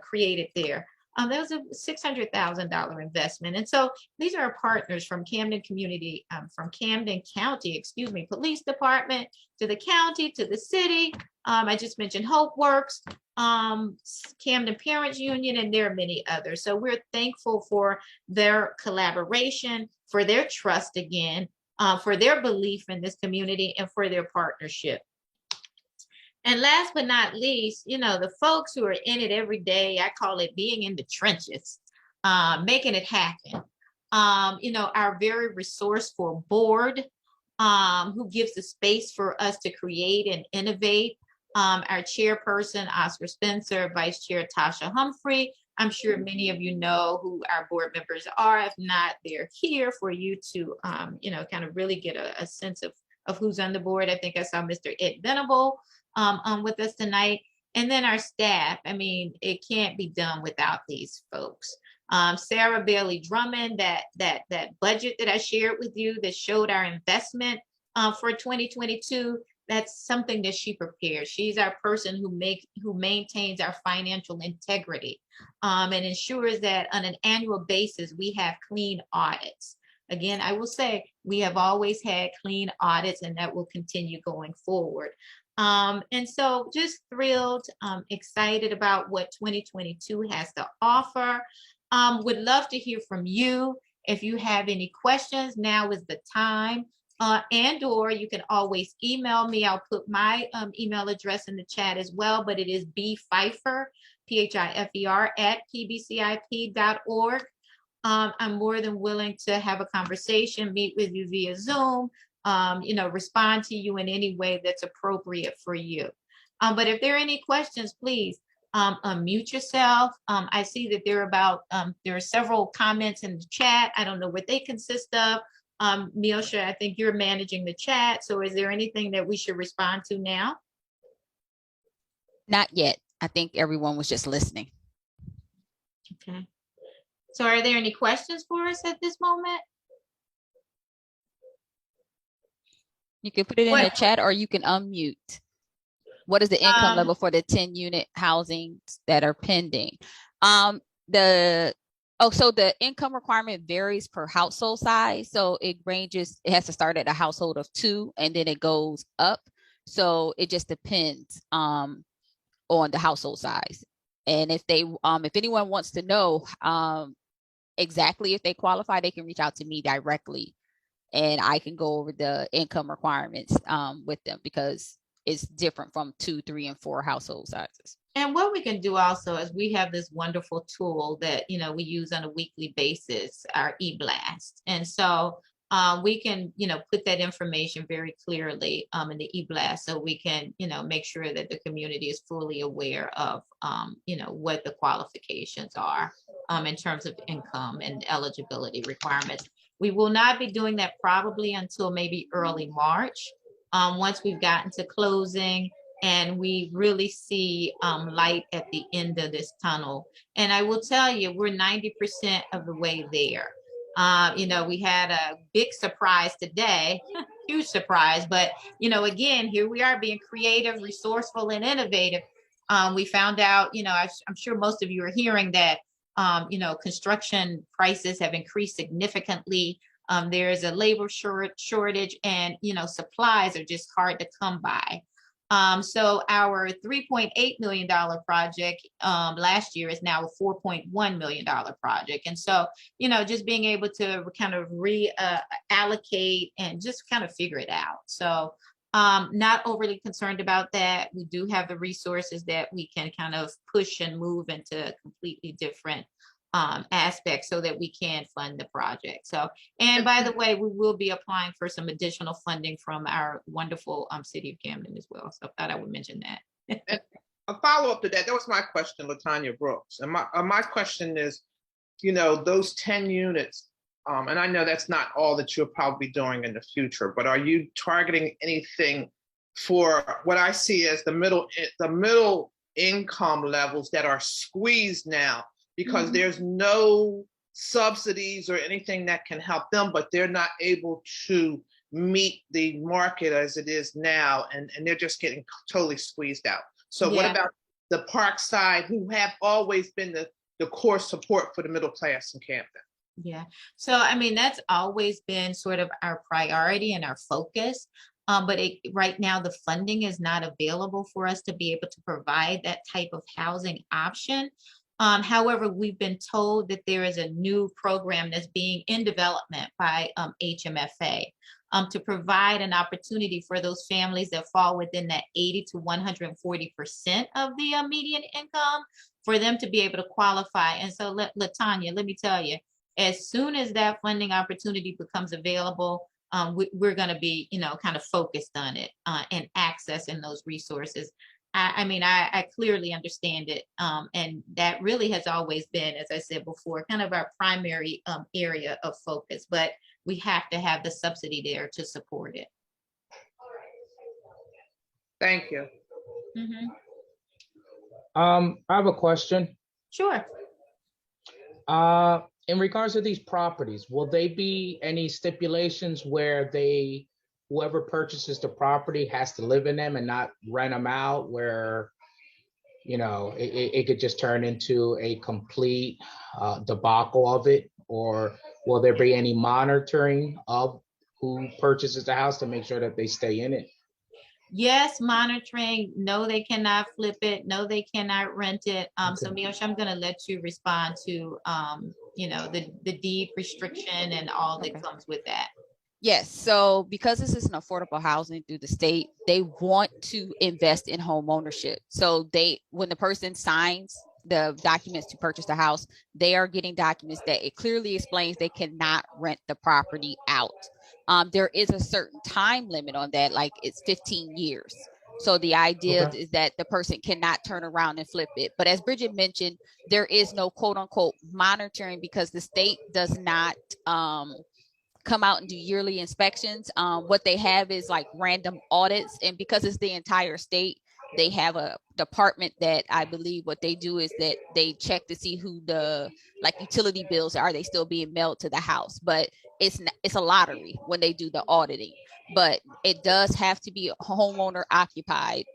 created there. That was a $600,000 investment. And so these are our partners from Camden Community, from Camden County, Police Department, to the county, to the city. I just mentioned Hope Works, Camden Parents Union, and there are many others. So we're thankful for their collaboration, for their trust again, for their belief in this community, and for their partnership. And last but not least, the folks who are in it every day, I call it being in the trenches, making it happen. Our very resourceful board, who gives the space for us to create and innovate. Our chairperson, Oscar Spencer, Vice Chair Tasha Humphrey. I'm sure many of you know who our board members are. If not, they're here for you to, kind of really get a sense of who's on the board. I think I saw Mr. Ed Venable with us tonight. And then our staff. I mean, it can't be done without these folks. Sarah Bailey Drummond, that budget that I shared with you that showed our investment for 2022, that's something that she prepared. She's our person who maintains our financial integrity and ensures that on an annual basis, we have clean audits. Again, I will say we have always had clean audits, and that will continue going forward. And so just thrilled, excited about what 2022 has to offer. Would love to hear from you. If you have any questions, now is the time. And or you can always email me. I'll put my email address in the chat as well, but it is bpfeifer, Pfeifer @pbcip.org. I'm more than willing to have a conversation, meet with you via Zoom, respond to you in any way that's appropriate for you. But if there are any questions, please unmute yourself. I see that there are several comments in the chat. I don't know what they consist of. Neosha, I think you're managing the chat. So is there anything that we should respond to now? Not yet. I think everyone was just listening. Okay. So are there any questions for us at this moment? You can put it in the chat, or you can unmute. What is the income level for the 10-unit housing that are pending? So the income requirement varies per household size. So it has to start at a household of 2 and then it goes up. So it just depends on the household size. And if anyone wants to know exactly if they qualify, they can reach out to me directly and I can go over the income requirements with them, because it's different from 2, 3, and 4 household sizes. And what we can do also is we have this wonderful tool that, we use on a weekly basis, our e-blast. And so we can, put that information very clearly in the e-blast, so we can, make sure that the community is fully aware of, what the qualifications are in terms of income and eligibility requirements. We will not be doing that probably until maybe early March, once we've gotten to closing and we really see light at the end of this tunnel. And I will tell you, we're 90% of the way there. We had a big surprise today, huge surprise, but again, here we are being creative, resourceful, and innovative. We found out, I'm sure most of you are hearing that, construction prices have increased significantly. There is a labor shortage, and supplies are just hard to come by. So our $3.8 million project last year is now a $4.1 million project. And so, just being able to kind of reallocate and just kind of figure it out. So not overly concerned about that. We do have the resources that we can kind of push and move into completely different aspects so that we can fund the project. So, and by the way, we will be applying for some additional funding from our wonderful city of Camden as well. So I thought I would mention that. And a follow up to that, that was my question, Latanya Brooks. And my question is, those 10 units, and I know that's not all that you're probably doing in the future, but are you targeting anything for what I see as the middle income levels that are squeezed now? Because there's no subsidies or anything that can help them, but they're not able to meet the market as it is now, and they're just getting totally squeezed out. So what about the Parkside, who have always been the core support for the middle class in Camden? Yeah, so I mean, that's always been sort of our priority and our focus. But right now, the funding is not available for us to be able to provide that type of housing option. However, we've been told that there is a new program that's being in development by HMFA to provide an opportunity for those families that fall within that 80 to 140% of the median income, for them to be able to qualify. And so, Latanya, let me tell you, as soon as that funding opportunity becomes available, we're going to be, kind of focused on it and accessing those resources. I mean, I clearly understand it. And that really has always been, as I said before, kind of our primary area of focus, but we have to have the subsidy there to support it. Thank you. I have a question. Sure. In regards to these properties, will they be any stipulations where whoever purchases the property has to live in them and not rent them out, where, it could just turn into a complete debacle of it? Or will there be any monitoring of who purchases the house to make sure that they stay in it? Yes, monitoring. No, they cannot flip it. No, they cannot rent it. So Miyosh, I'm going to let you respond to, the deed restriction and all that comes with that. Yes. So because this is an affordable housing through the state, they want to invest in home ownership. So when the person signs the documents to purchase the house, they are getting documents that it clearly explains they cannot rent the property out. There is a certain time limit on that, like it's 15 years. So the idea is that the person cannot turn around and flip it. But as Bridget mentioned, there is no quote unquote monitoring because the state does not come out and do yearly inspections. What they have is like random audits, and because it's the entire state, they have a department that I believe what they do is that they check to see who the utility bills are they still being mailed to the house. But it's a lottery when they do the auditing, but it does have to be homeowner occupied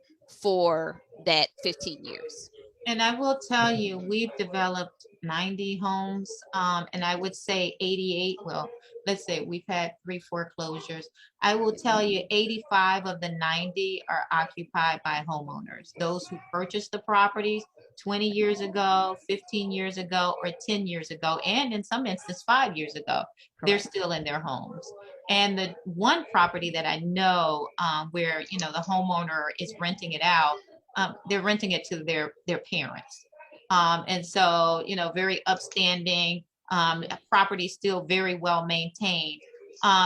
for that 15 years. And I will tell you, we've developed 90 homes, and I would say 88, well, let's say we've had 3 foreclosures. I will tell you 85 of the 90 are occupied by homeowners, those who purchased the properties 20 years ago, 15 years ago, or 10 years ago, and in some instances 5 years ago. They're still in their homes. And the one property that I know where, the homeowner is renting it out, they're renting it to their parents. And so, very upstanding, property still very well maintained.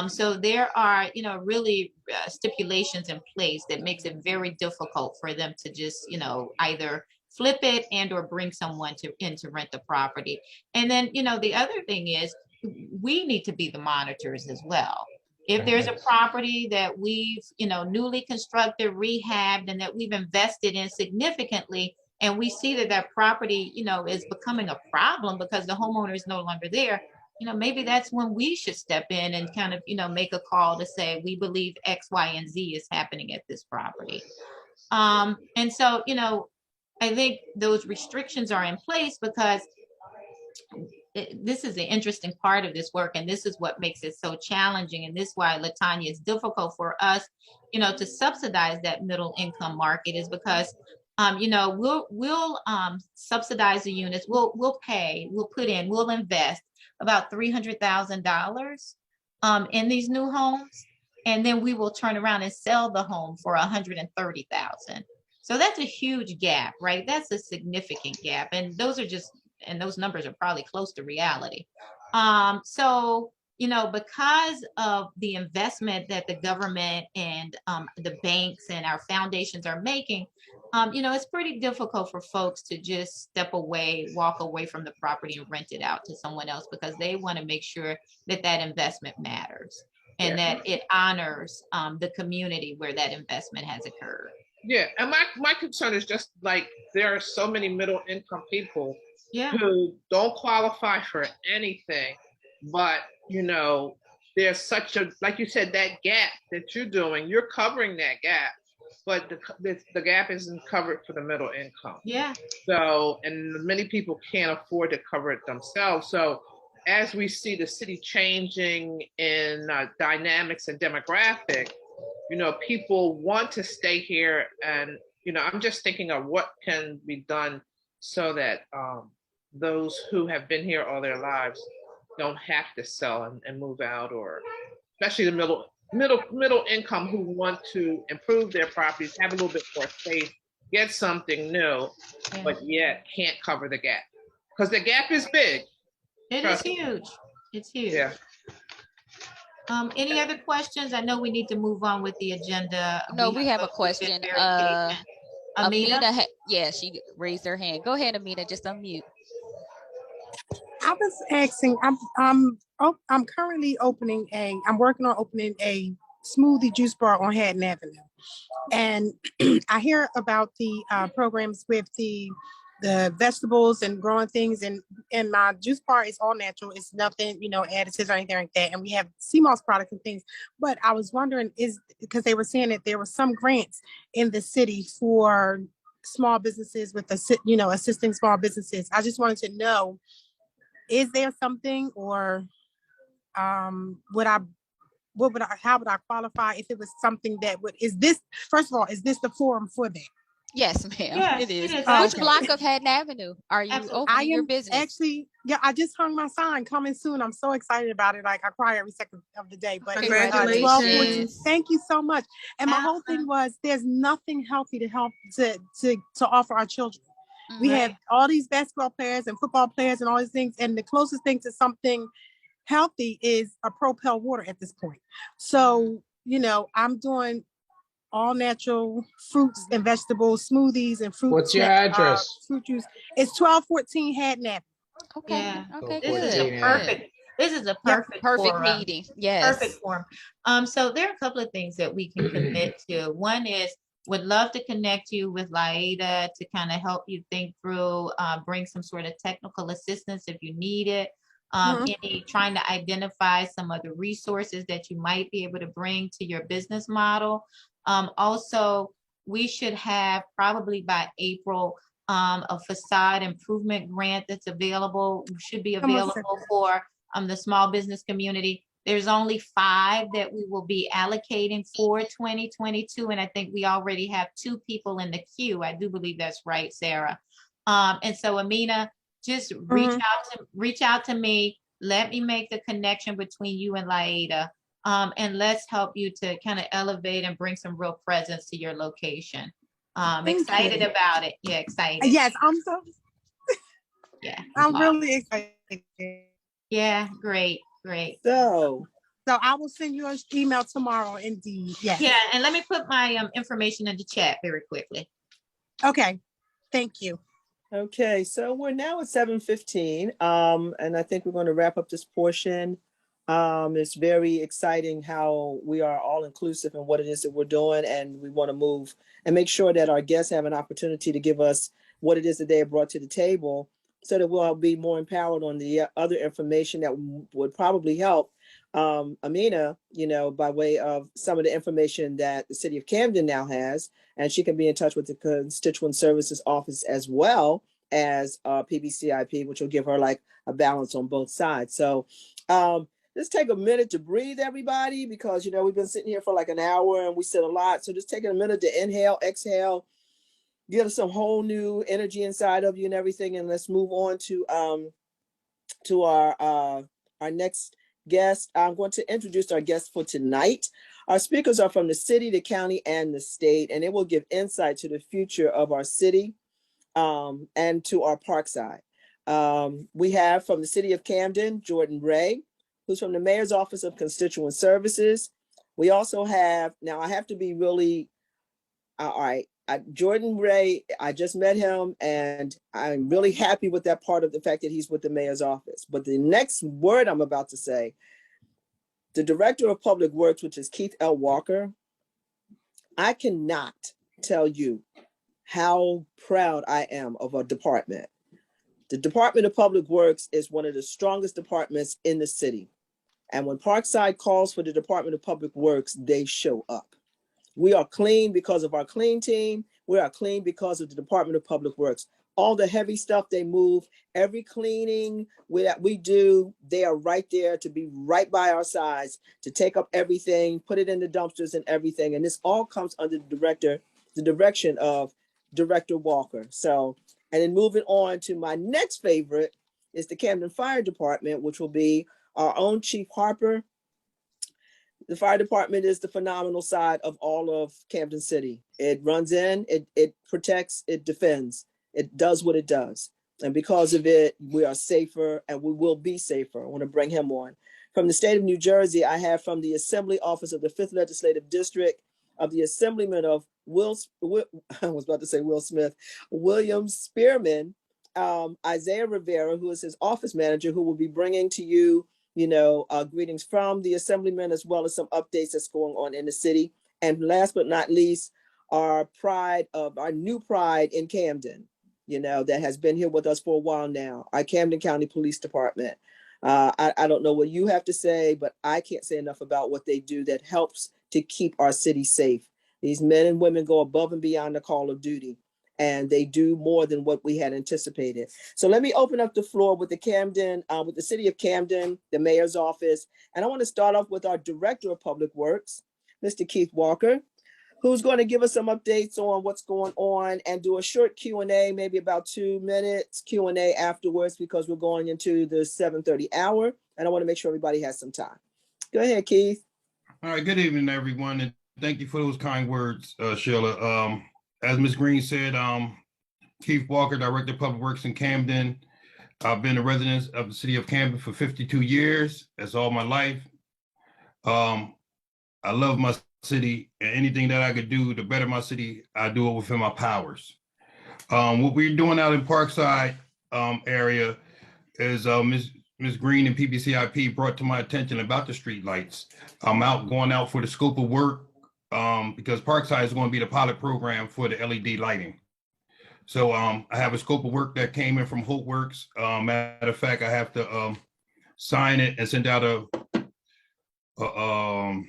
So there are, you know, really stipulations in place that makes it very difficult for them to just, you know, either flip it and or bring someone in to rent the property. And then, you know, the other thing is we need to be the monitors as well. If there's a property that we've, you know, newly constructed, rehabbed, and that we've invested in significantly, and we see that that property, you know, is becoming a problem because the homeowner is no longer there, you know, maybe that's when we should step in and kind of, you know, make a call to say, we believe X, Y, and Z is happening at this property. And so, you know, I think those restrictions are in place because this is the interesting part of this work, and this is what makes it so challenging, and this is why, Latanya, it's difficult for us, you know, to subsidize that middle income market, is because you know, we'll subsidize the units, we'll pay, we'll put in, we'll invest about $300,000 in these new homes, and then we will turn around and sell the home for $130,000. So that's a huge gap, right? That's a significant gap, and those are just, and those numbers are probably close to reality. So, you know, because of the investment that the government and the banks and our foundations are making, you know, it's pretty difficult for folks to just step away, walk away from the property and rent it out to someone else, because they want to make sure that that investment matters and that it honors the community where that investment has occurred. Yeah, and my concern is just like there are so many middle income people who don't qualify for anything, but you know, there's such a, like you said, that gap that you're doing, you're covering that gap, but the gap isn't covered for the middle income. Yeah. So, and many people can't afford to cover it themselves. So as we see the city changing in dynamics and demographic, you know, people want to stay here, and you know, I'm just thinking of what can be done so that those who have been here all their lives don't have to sell and move out, or especially the middle income who want to improve their properties, have a little bit more space, get something new, but yet can't cover the gap, because the gap is big. It is huge. It's huge. Yeah. Any other questions? I know we need to move on with the agenda. No, we have a question. Amina? Yeah, she raised her hand. Go ahead, Amina, just unmute. I was asking, I'm currently I'm working on opening a smoothie juice bar on Haddon Avenue. And I hear about the programs with the vegetables and growing things, and my juice bar is all natural. It's nothing, you know, additives or anything like that. And we have CMOS products and things. But I was wondering, because they were saying that there were some grants in the city for small businesses with assisting small businesses. I just wanted to know, is there something, or how would I qualify if it was something that first of all, is this the forum for that? Yes, ma'am. Yes, it is. it is. Which block of Haddon Avenue are you opening your business? Actually, yeah, I just hung my sign, coming soon. I'm so excited about it. Like, I cry every second of the day. But Congratulations. Thank you so much. And my whole thing was, there's nothing healthy to offer our children. We have all these basketball players and football players and all these things, and the closest thing to something healthy is a Propel water at this point. So, you know, I'm doing all natural fruits and vegetables, smoothies and fruits. What's your address? Fruit juice. It's 1214 Haddon Avenue. Okay. Yeah. Okay. This is a perfect forum. meeting. Yes. Perfect forum. So there are a couple of things that we can commit to. One is, would love to connect you with Laida to kind of help you think through, bring some sort of technical assistance if you need it. Trying to identify some of the resources that you might be able to bring to your business model. Also, we should have probably by April a facade improvement grant that's available, should be available for the small business community. There's only 5 that we will be allocating for 2022. And I think we already have 2 people in the queue. I do believe that's right, Sarah. And so, Amina, just reach out to me. Let me make the connection between you and Laida. And let's help you to kind of elevate and bring some real presence to your location. Excited about it. Yeah, excited. Yes, I'm so. Yeah, I'm really excited. Yeah, great. So So I will send you an email tomorrow, indeed. Yes. Yeah, and let me put my information in the chat very quickly. Okay. Thank you. Okay, so we're now at 7:15, and I think we're going to wrap up this portion. It's very exciting how we are all inclusive in what it is that we're doing, and we want to move and make sure that our guests have an opportunity to give us what it is that they have brought to the table, so that we'll be more empowered on the other information that would probably help Amina, by way of some of the information that the city of Camden now has, and she can be in touch with the Constituent Services Office as well as PBCIP, which will give her like a balance on both sides. So let's take a minute to breathe, everybody, because we've been sitting here for like an hour and we said a lot. So just taking a minute to inhale, exhale, get us some whole new energy inside of you and everything, and let's move on to our next guest. I'm going to introduce our guest for tonight. Our speakers are from the city, the county, and the state, and it will give insight to the future of our city and to our Parkside. We have from the city of Camden, Jordan Ray, who's from the Mayor's Office of Constituent Services. We also have, now I have to be really, all right, Jordan Ray, I just met him and I'm really happy with that part of the fact that he's with the mayor's office. But the next word I'm about to say, the director of public works, which is Keith L. Walker, I cannot tell you how proud I am of our department. The Department of Public Works is one of the strongest departments in the city. And when Parkside calls for the Department of Public Works, they show up. We are clean because of our clean team. We are clean because of the Department of Public Works. All the heavy stuff they move, every cleaning that we do, they are right there to be right by our sides, to take up everything, put it in the dumpsters and everything. And this all comes under the direction of Director Walker. So, and then moving on to my next favorite is the Camden Fire Department, which will be our own Chief Harper. The fire department is the phenomenal side of all of Camden City. It runs in, it protects, it defends, it does what it does. And because of it, we are safer and we will be safer. I want to bring him on. From the state of New Jersey, I have from the Assembly Office of the 5th Legislative District of the Assemblyman of I was about to say Will Smith, William Spearman, Isaiah Rivera, who is his office manager, who will be bringing to you greetings from the Assemblyman, as well as some updates that's going on in the city. And last but not least, our new pride in Camden, that has been here with us for a while now, our Camden County Police Department. I don't know what you have to say, but I can't say enough about what they do that helps to keep our city safe. These men and women go above and beyond the call of duty, and they do more than what we had anticipated. So let me open up the floor with with the city of Camden, the mayor's office. And I want to start off with our director of public works, Mr. Keith Walker, who's going to give us some updates on what's going on and do a short Q&A, maybe about 2 minutes Q&A afterwards, because we're going into the 7:30 hour. And I want to make sure everybody has some time. Go ahead, Keith. All right, good evening, everyone. And thank you for those kind words, Sheila. As Ms. Green said, Keith Walker, Director of Public Works in Camden. I've been a resident of the city of Camden for 52 years. That's all my life. I love my city, and anything that I could do to better my city, I do it within my powers. What we're doing out in Parkside area is Ms. Green and PBCIP brought to my attention about the street lights. I'm going out for the scope of work because Parkside is going to be the pilot program for the LED lighting. So I have a scope of work that came in from Hope Works. Matter of fact, I have to sign it and send out a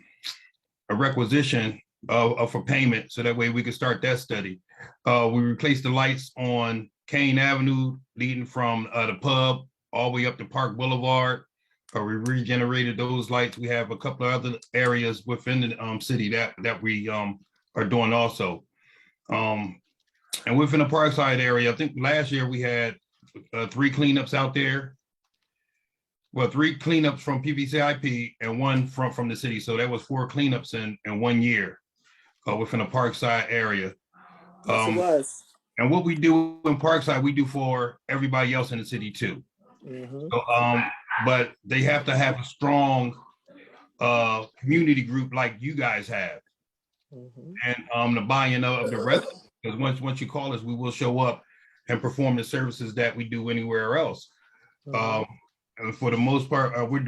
requisition for payment, so that way we can start that study. We replaced the lights on Kane Avenue leading from the pub all the way up to Park Boulevard. We regenerated those lights. We have a couple of other areas within the city that we are doing also. And within the Parkside area, I think last year we had 3 cleanups out there. Well, 3 cleanups from PBCIP and 1 from the city. So that was 4 cleanups in 1 year within the Parkside area. Yes, it was. And what we do in Parkside, we do for everybody else in the city too. Mm-hmm. So, but they have to have a strong community group like you guys have, Mhm. and the buy-in of the residents. Because once you call us, we will show up and perform the services that we do anywhere else. Mhm. And for the most part, we're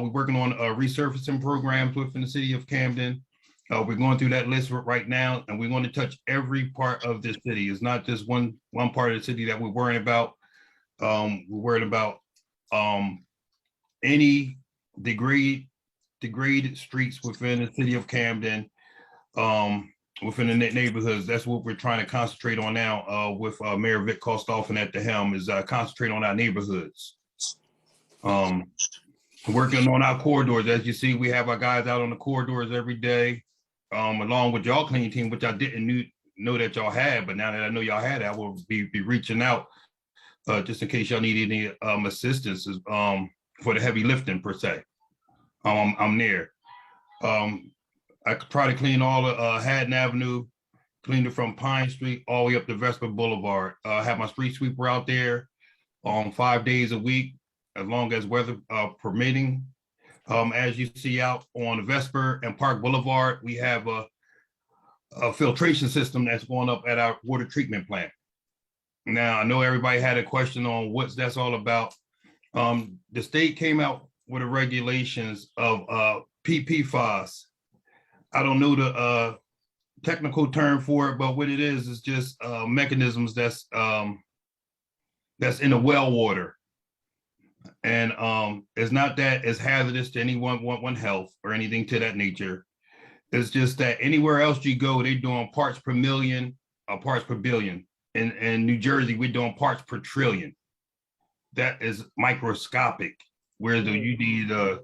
working on resurfacing programs within the city of Camden. We're going through that list right now, and we want to touch every part of the city. It's not just one part of the city that we're worrying about. We're worried about any degraded streets within the city of Camden, within the neighborhoods. That's what we're trying to concentrate on now, with Mayor Vic Kostoffen at the helm, is concentrate on our neighborhoods. Working on our corridors. As you see, we have our guys out on the corridors every day, along with y'all clean team, which I didn't know that y'all had, but now that I know y'all had it, I will be reaching out just in case y'all need any assistance for the heavy lifting per se. I'm there. I try to clean all of Haddon Avenue, cleaned it from Pine Street all the way up to Vesper Boulevard. Have my street sweeper out there 5 days a week, as long as weather permitting. As you see out on Vesper and Park Boulevard, we have a filtration system that's going up at our water treatment plant. Now, I know everybody had a question on what that's all about. The state came out with the regulations of PPFAS. I don't know the technical term for it, but what it is just mechanisms that's in the well water. And it's not that it's hazardous to one health or anything to that nature. It's just that anywhere else you go, they're doing parts per million or parts per billion. In New Jersey, we're doing parts per trillion. That is microscopic, whereas you need a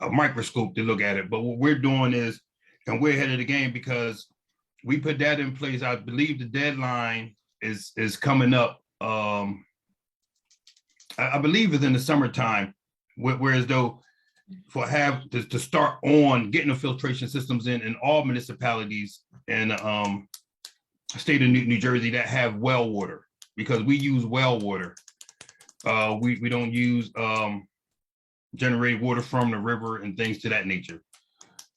microscope to look at it. But what we're doing is, and we're ahead of the game because we put that in place. I believe the deadline is coming up. I believe it's in the summertime, whereas though to start on getting the filtration systems in all municipalities in state of New Jersey that have well water, because we use well water. We don't use generated water from the river and things to that nature.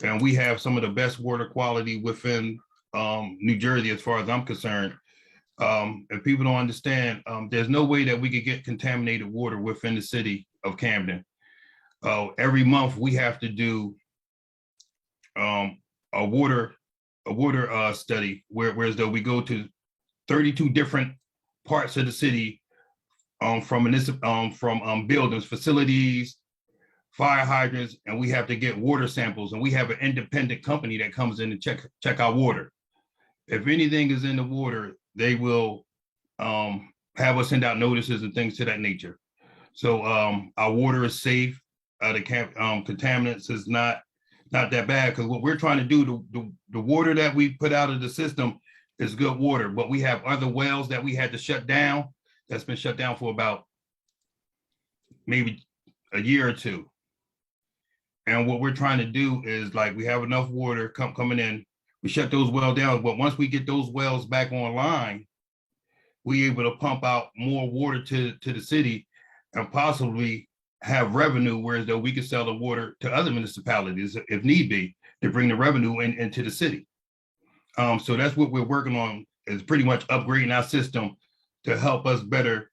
And we have some of the best water quality within New Jersey, as far as I'm concerned. If people don't understand, there's no way that we could get contaminated water within the city of Camden. Every month we have to do a water study, whereas though we go to 32 different parts of the city, from buildings, facilities, fire hydrants, and we have to get water samples, and we have an independent company that comes in and check our water. If anything is in the water, they will have us send out notices and things to that nature. So our water is safe. The contaminants is not that bad, because what we're trying to do, the water that we put out of the system is good water, but we have other wells that we had to shut down, that's been shut down for about maybe a year or two. And what we're trying to do is, like, we have enough water coming in, we shut those wells down, but once we get those wells back online, we able to pump out more water to the city and possibly have revenue, whereas though we could sell the water to other municipalities if need be, to bring the revenue into the city. So that's what we're working on, is pretty much upgrading our system to help us better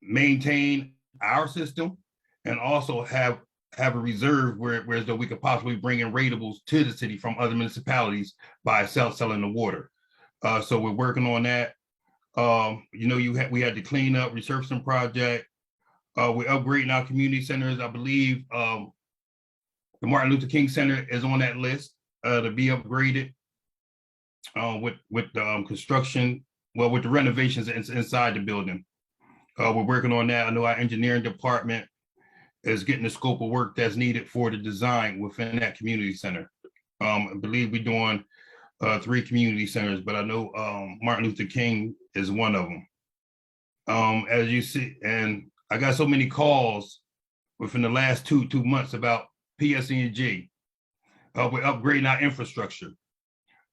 maintain our system, and also have a reserve whereas though we could possibly bring in ratables to the city from other municipalities by selling the water. So we're working on that. We had the clean up resurfacing project. We're upgrading our community centers. I believe the Martin Luther King Center is on that list to be upgraded with the construction, with the renovations inside the building. We're working on that. I know our engineering department is getting the scope of work that's needed for the design within that community center. I believe we're doing 3 community centers, but I know Martin Luther King is one of them. As you see, and I got so many calls within the last two months about PSE&G. We're upgrading our infrastructure,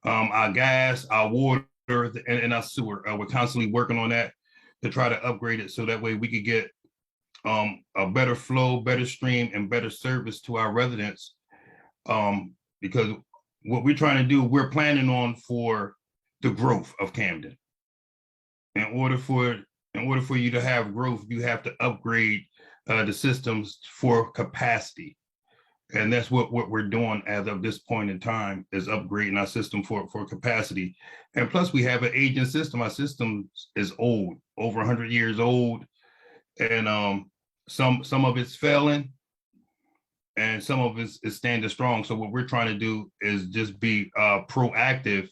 our gas, our water, and our sewer. We're constantly working on that to try to upgrade it, so that way we could get a better flow, better stream, and better service to our residents. Because what we're trying to do, we're planning on for the growth of Camden. In order for you to have growth, you have to upgrade the systems for capacity. And that's what we're doing as of this point in time, is upgrading our system for capacity. And plus we have an aging system. Our system is old, over 100 years old. And some of it's failing and some of it is standing strong. So what we're trying to do is just be proactive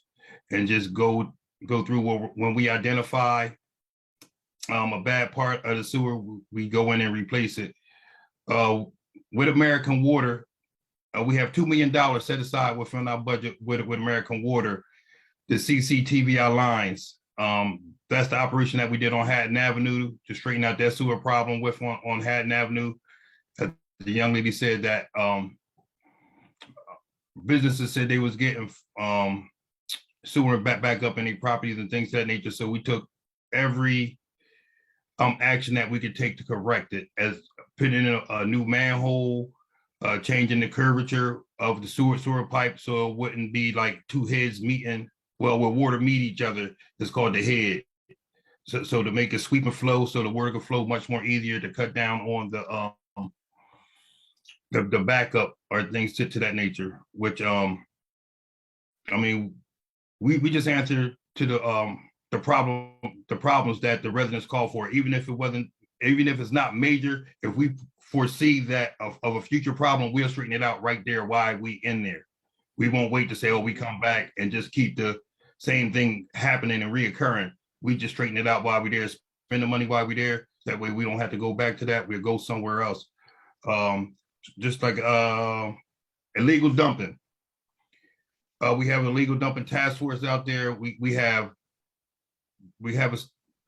and just go through when we identify a bad part of the sewer, we go in and replace it. With American Water, we have $2 million set aside within our budget with American Water to CCTV our lines. That's the operation that we did on Hatton Avenue to straighten out that sewer problem with on Hatton Avenue. The young lady said that businesses said they was getting sewer back up in their properties and things of that nature. So we took every action that we could take to correct it, as putting in a new manhole, changing the curvature of the sewer pipe so it wouldn't be like two heads meeting. Well, where water meet each other, it's called the head. So to make it sweep and flow, so the water can flow much more easier, to cut down on the backup or things to that nature. Which I mean, we just answer to the problems that the residents call for, even if it's not major. If we foresee that of a future problem, we'll straighten it out right there while we in there. We won't wait to say, oh, we come back and just keep the same thing happening and reoccurring. We just straighten it out while we're there, spend the money while we're there. That way we don't have to go back to that. We'll go somewhere else. Just like illegal dumping. We have a legal dumping task force out there. We have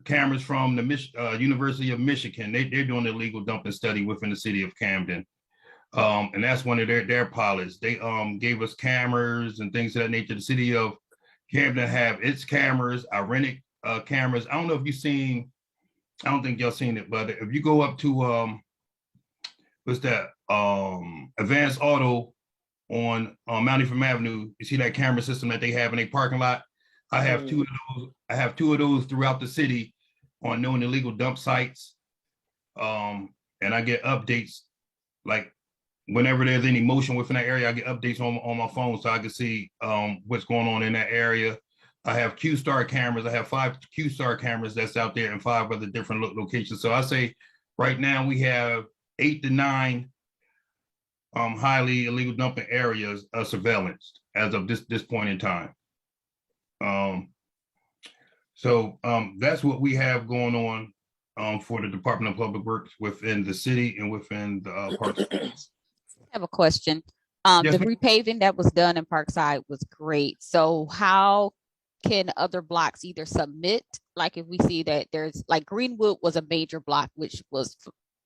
cameras from the University of Michigan. They're doing the illegal dumping study within the city of Camden. And that's one of their pilots. They gave us cameras and things of that nature. The city of Camden have its cameras, ironic cameras. I don't know if you've seen, I don't think y'all seen it, but if you go up to what's that? Advanced Auto on Mount Ephraim Avenue, you see that camera system that they have in a parking lot. I have two of those. I have two of those throughout the city on known illegal dump sites. And I get updates like whenever there's any motion within that area. I get updates on my phone so I can see what's going on in that area. I have Q-Star cameras. I have 5 Q-Star cameras that's out there in 5 other different locations. So I say right now we have 8 to 9 highly illegal dumping areas of surveillance as of this point in time. So that's what we have going on for the Department of Public Works within the city and within the Parks. I have a question. Yes, The ma'am. repaving that was done in Parkside was great. So how can other blocks either submit, like if we see that there's like Greenwood was a major block, which was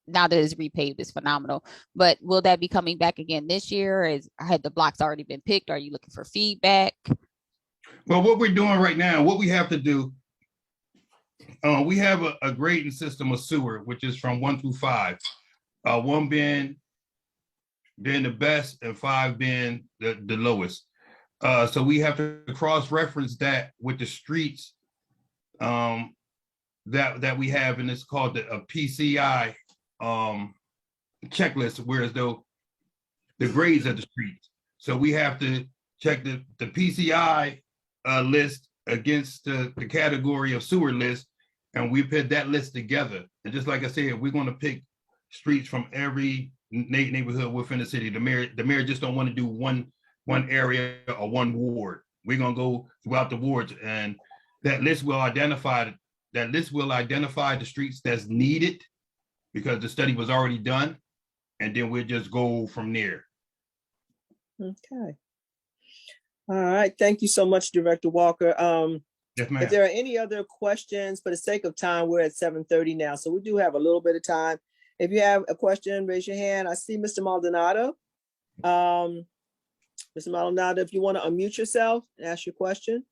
now that it's repaved is phenomenal, but will that be coming back again this year? Had the blocks already been picked? Are you looking for feedback? Well, what we're doing right now, what we have to do, we have a grading system of sewer, which is from 1 through 5. 1 being the best and 5 being the lowest. So we have to cross-reference that with the streets that we have, and it's called a PCI checklist, whereas though the grades of the streets. So we have to check the PCI list against the category of sewer list, and we put that list together. And just like I said, we're going to pick streets from every neighborhood within the city. The mayor just don't want to do one area or one ward. We're going to go throughout the wards, and that list will identify the streets that's needed because the study was already done, and then we'll just go from there. Okay. All right. Thank you so much, Director Walker. Yes, ma'am. If there are any other questions, for the sake of time, we're at 7:30 now, so we do have a little bit of time. If you have a question, raise your hand. I see Mr. Maldonado. Mr. Maldonado, if you want to unmute yourself and ask your question.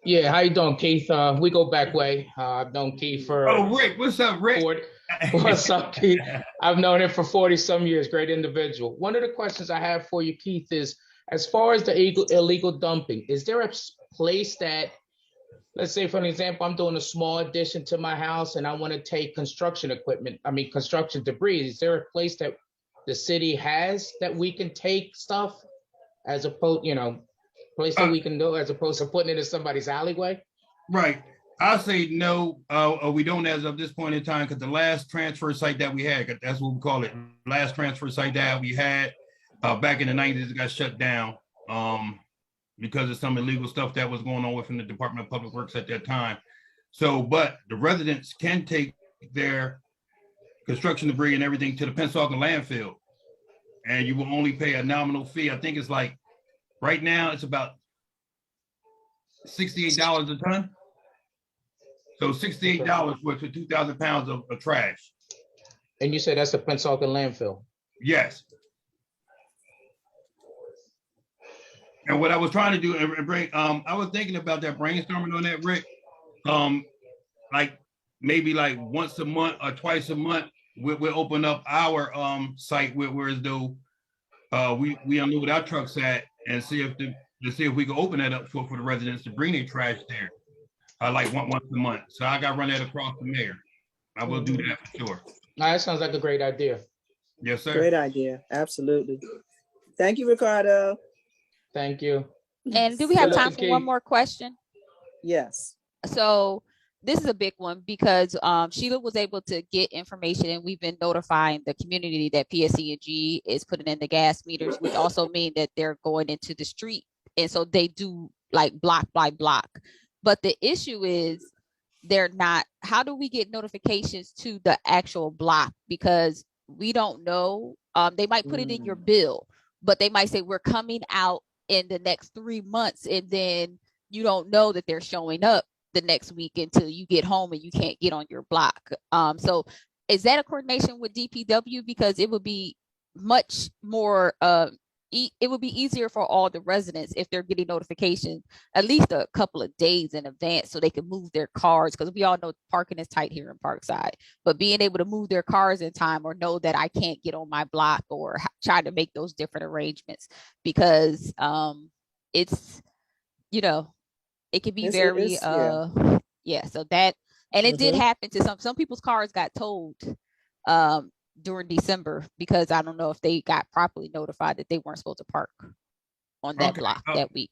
Yeah, how you doing, Keith? We go back way. I've known Keith for Oh, Rick, what's up, Rick? What's up, Keith? I've known him for 40 some years. Great individual. One of the questions I have for you, Keith, is as far as the illegal dumping, is there a place that, let's say, for an example, I'm doing a small addition to my house and I want to take construction equipment, construction debris. Is there a place that the city has that we can take stuff as opposed, place that we can go as opposed to putting it in somebody's alleyway? Right. I'll say no, we don't as of this point in time, because the last transfer site that we had, 'cause that's what we call it, last transfer site that we had back in the 90s, it got shut down because of some illegal stuff that was going on within the Department of Public Works at that time. So, but the residents can take their construction debris and everything to the Pensacola landfill, and you will only pay a nominal fee. I think it's like, right now, it's about $68 a ton. So $68 worth of 2,000 pounds of trash. And you said that's the Pensacola landfill? Yes. And what I was trying to do, and bring, I was thinking about that, brainstorming on that, Rick. Like maybe like once a month or twice a month, we'll open up our site where as though we unload our trucks at, and see if we can open that up for the residents to bring their trash there. Like once a month. So I got to run that across the mayor. I will do that for sure. That sounds like a great idea. Yes, sir. Great idea. Absolutely. Thank you, Ricardo. Thank you. And do we have time for one more question? Yes. So this is a big one because Sheila was able to get information, and we've been notifying the community that PSC&G is putting in the gas meters, which also mean that they're going into the street. And so they do like block by block. But the issue is they're not, how do we get notifications to the actual block? Because we don't know, they might put it in your bill, but they might say we're coming out in the next 3 months, and then you don't know that they're showing up the next week until you get home and you can't get on your block. So is that a coordination with DPW? Because it would be much more, it would be easier for all the residents if they're getting notification at least a couple of days in advance so they can move their cars, because we all know parking is tight here in Parkside, but being able to move their cars in time or know that I can't get on my block or try to make those different arrangements, because it's, it can be very, so that, and it did happen to some people's cars got towed during December, because I don't know if they got properly notified that they weren't supposed to park on that block that week.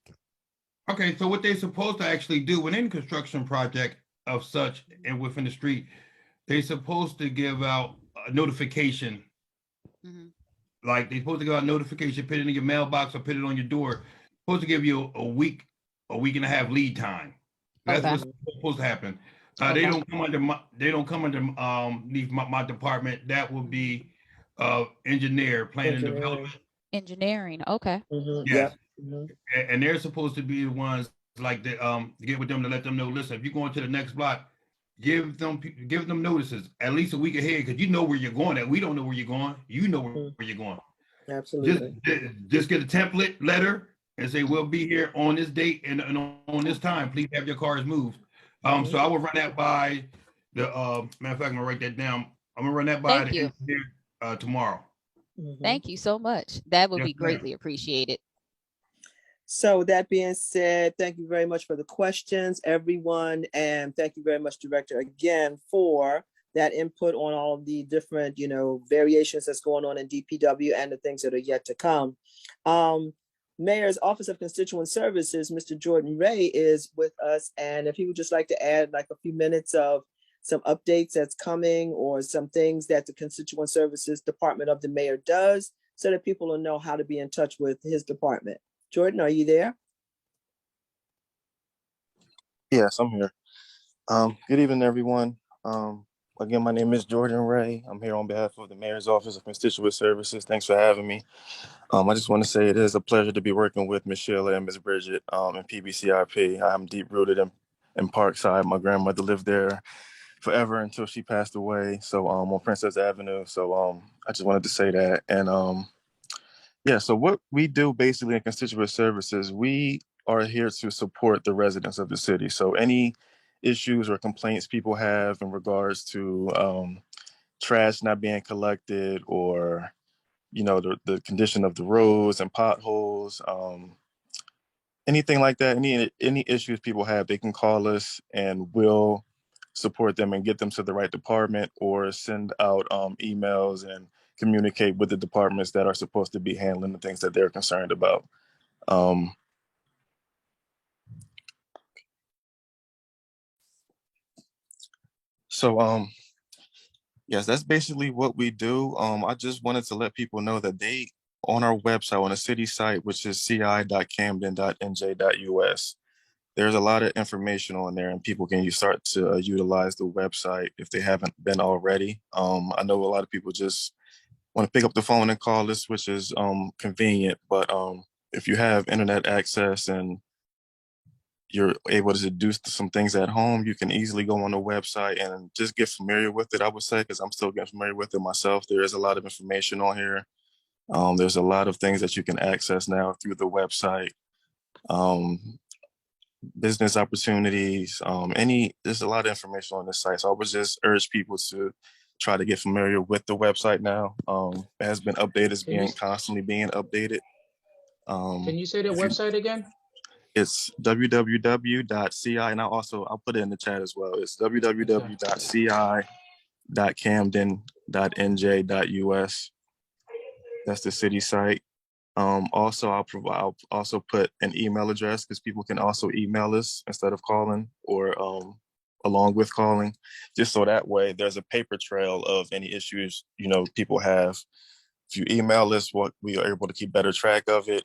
Okay, so what they're supposed to actually do within construction project of such and within the street, they're supposed to give out a notification. Like they're supposed to give out notification, put it in your mailbox or put it on your door. Supposed to give you a week and a half lead time. That's what's supposed to happen. They don't come under my department. That will be planning and development. Engineering, okay. Yes. And they're supposed to be the ones like to get with them to let them know, listen, if you're going to the next block, give them notices at least a week ahead, because you know where you're going at. We don't know where you're going. You know where you're going. Absolutely. Just get a template letter and say, we'll be here on this date and on this time. Please have your cars moved. So I will run that by the matter of fact, I'm gonna write that down. I'm gonna run that by the engineer tomorrow. Thank you so much. That would be greatly appreciated. So that being said, thank you very much for the questions, everyone. And thank you very much, Director, again, for that input on all of the different, variations that's going on in DPW and the things that are yet to come. Mayor's Office of Constituent Services, Mr. Jordan Ray, is with us. And if he would just like to add like a few minutes of some updates that's coming or some things that the Constituent Services Department of the Mayor does, so that people will know how to be in touch with his department. Jordan, are you there? Yes, I'm here. Good evening, everyone. Again, my name is Jordan Ray. I'm here on behalf of the Mayor's Office of Constituent Services. Thanks for having me. I just want to say it is a pleasure to be working with Ms. Sheila and Ms. Bridget in PBCIP. I'm deep rooted in Parkside. My grandmother lived there forever until she passed away. So on Princess Avenue. So I just wanted to say that. And so what we do basically in Constituent Services, we are here to support the residents of the city. So any issues or complaints people have in regards to trash not being collected, or the condition of the roads and potholes, anything like that, any issues people have, they can call us and we'll support them and get them to the right department, or send out emails and communicate with the departments that are supposed to be handling the things that they're concerned about. So yes, that's basically what we do. I just wanted to let people know that on our website, on the city site, which is ci.camden.nj.us, there's a lot of information on there, and people can start to utilize the website if they haven't been already. I know a lot of people just want to pick up the phone and call us, which is convenient, but if you have internet access and you're able to do some things at home, you can easily go on the website and just get familiar with it, I would say, because I'm still getting familiar with it myself. There is a lot of information on here. There's a lot of things that you can access now through the website. Business opportunities, there's a lot of information on the site. So I would just urge people to try to get familiar with the website now. It has been updated, it's constantly being updated. Can you say the website again? It's www.ci, and I'll put it in the chat as well. It's www.ci.camden.nj.us. That's the city site. I'll also put an email address, because people can also email us instead of calling, or along with calling, just so that way there's a paper trail of any issues people have. If you email us, we are able to keep better track of it.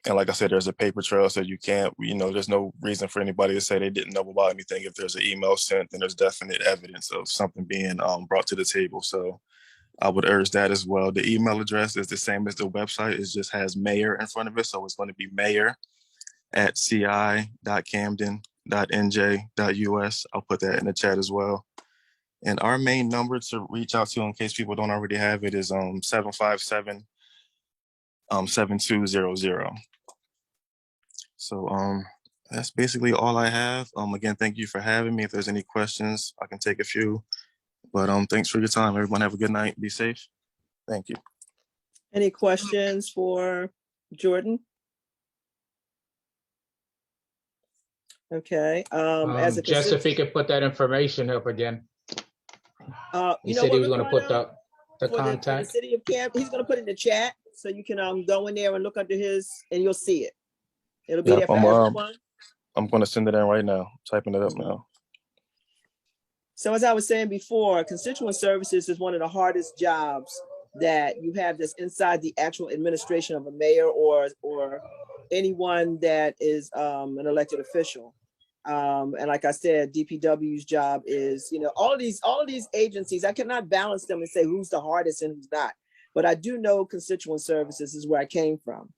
And like I said, there's a paper trail, so there's no reason for anybody to say they didn't know about anything. If there's an email sent, then there's definite evidence of something being brought to the table. So I would urge that as well. The email address is the same as the website. It just has mayor in front of it. So it's going to be mayor@ci.camden.nj.us. I'll put that in the chat as well. And our main number to reach out to, in case people don't already have it, is 757-7200. So that's basically all I have. Again, thank you for having me. If there's any questions, I can take a few. But thanks for your time. Everyone have a good night. Be safe. Thank you. Any questions for Jordan? Okay. Just if he could put that information up again. He said he was going to put the contact. For the city of Camden, he's going to put it in the chat, so you can go in there and look under his, and you'll see it. It'll be there for everyone. I'm going to send it in right now. Typing it up now. So as I was saying before, constituent services is one of the hardest jobs that you have that's inside the actual administration of a mayor or anyone that is an elected official. And like I said, DPW's job is, all of these agencies, I cannot balance them and say who's the hardest and who's not. But I do know constituent services is where I came from.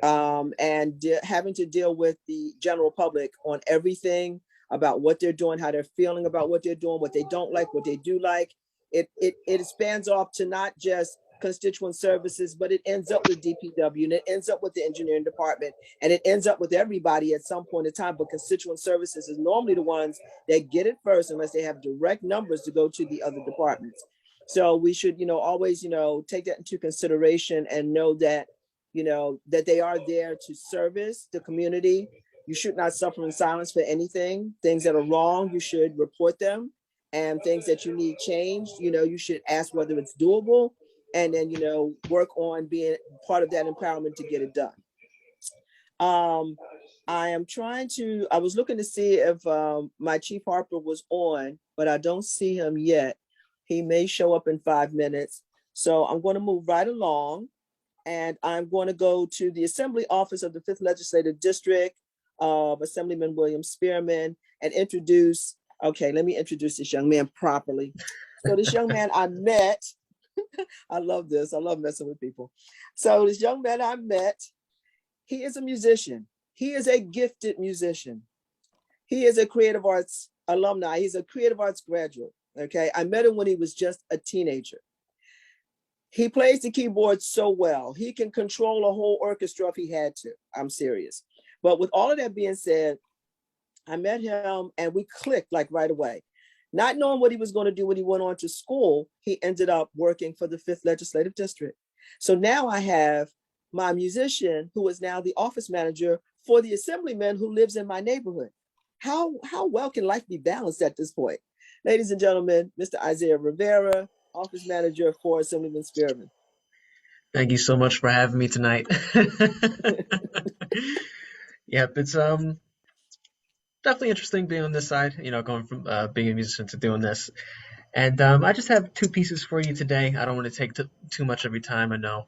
And having to deal with the general public on everything about what they're doing, how they're feeling about what they're doing, what they don't like, what they do like. It spans off to not just constituent services, but it ends up with DPW, and it ends up with the engineering department, and it ends up with everybody at some point in time. But constituent services is normally the ones that get it first, unless they have direct numbers to go to the other departments. So we should, always, take that into consideration and know that, that they are there to service the community. You should not suffer in silence for anything. Things that are wrong, you should report them. And things that you need changed, you should ask whether it's doable, and then, work on being part of that empowerment to get it done. I was looking to see if my Chief Harper was on, but I don't see him yet. He may show up in 5 minutes. So I'm going to move right along, and I'm going to go to the Assembly Office of the 5th Legislative District of Assemblyman William Spearman and let me introduce this young man properly. So this young man I met, I love this. I love messing with people. So this young man I met, he is a musician. He is a gifted musician. He is a creative arts alumni. He's a creative arts graduate. Okay. I met him when he was just a teenager. He plays the keyboard so well. He can control a whole orchestra if he had to. I'm serious. But with all of that being said, I met him and we clicked like right away. Not knowing what he was going to do when he went on to school, he ended up working for the 5th Legislative District. So now I have my musician who is now the office manager for the assemblyman who lives in my neighborhood. How well can life be balanced at this point? Ladies and gentlemen, Mr. Isaiah Rivera, office manager for Assemblyman Spearman. Thank you so much for having me tonight. Yep, it's definitely interesting being on this side, going from being a musician to doing this. And I just have two pieces for you today. I don't want to take too much of your time. I know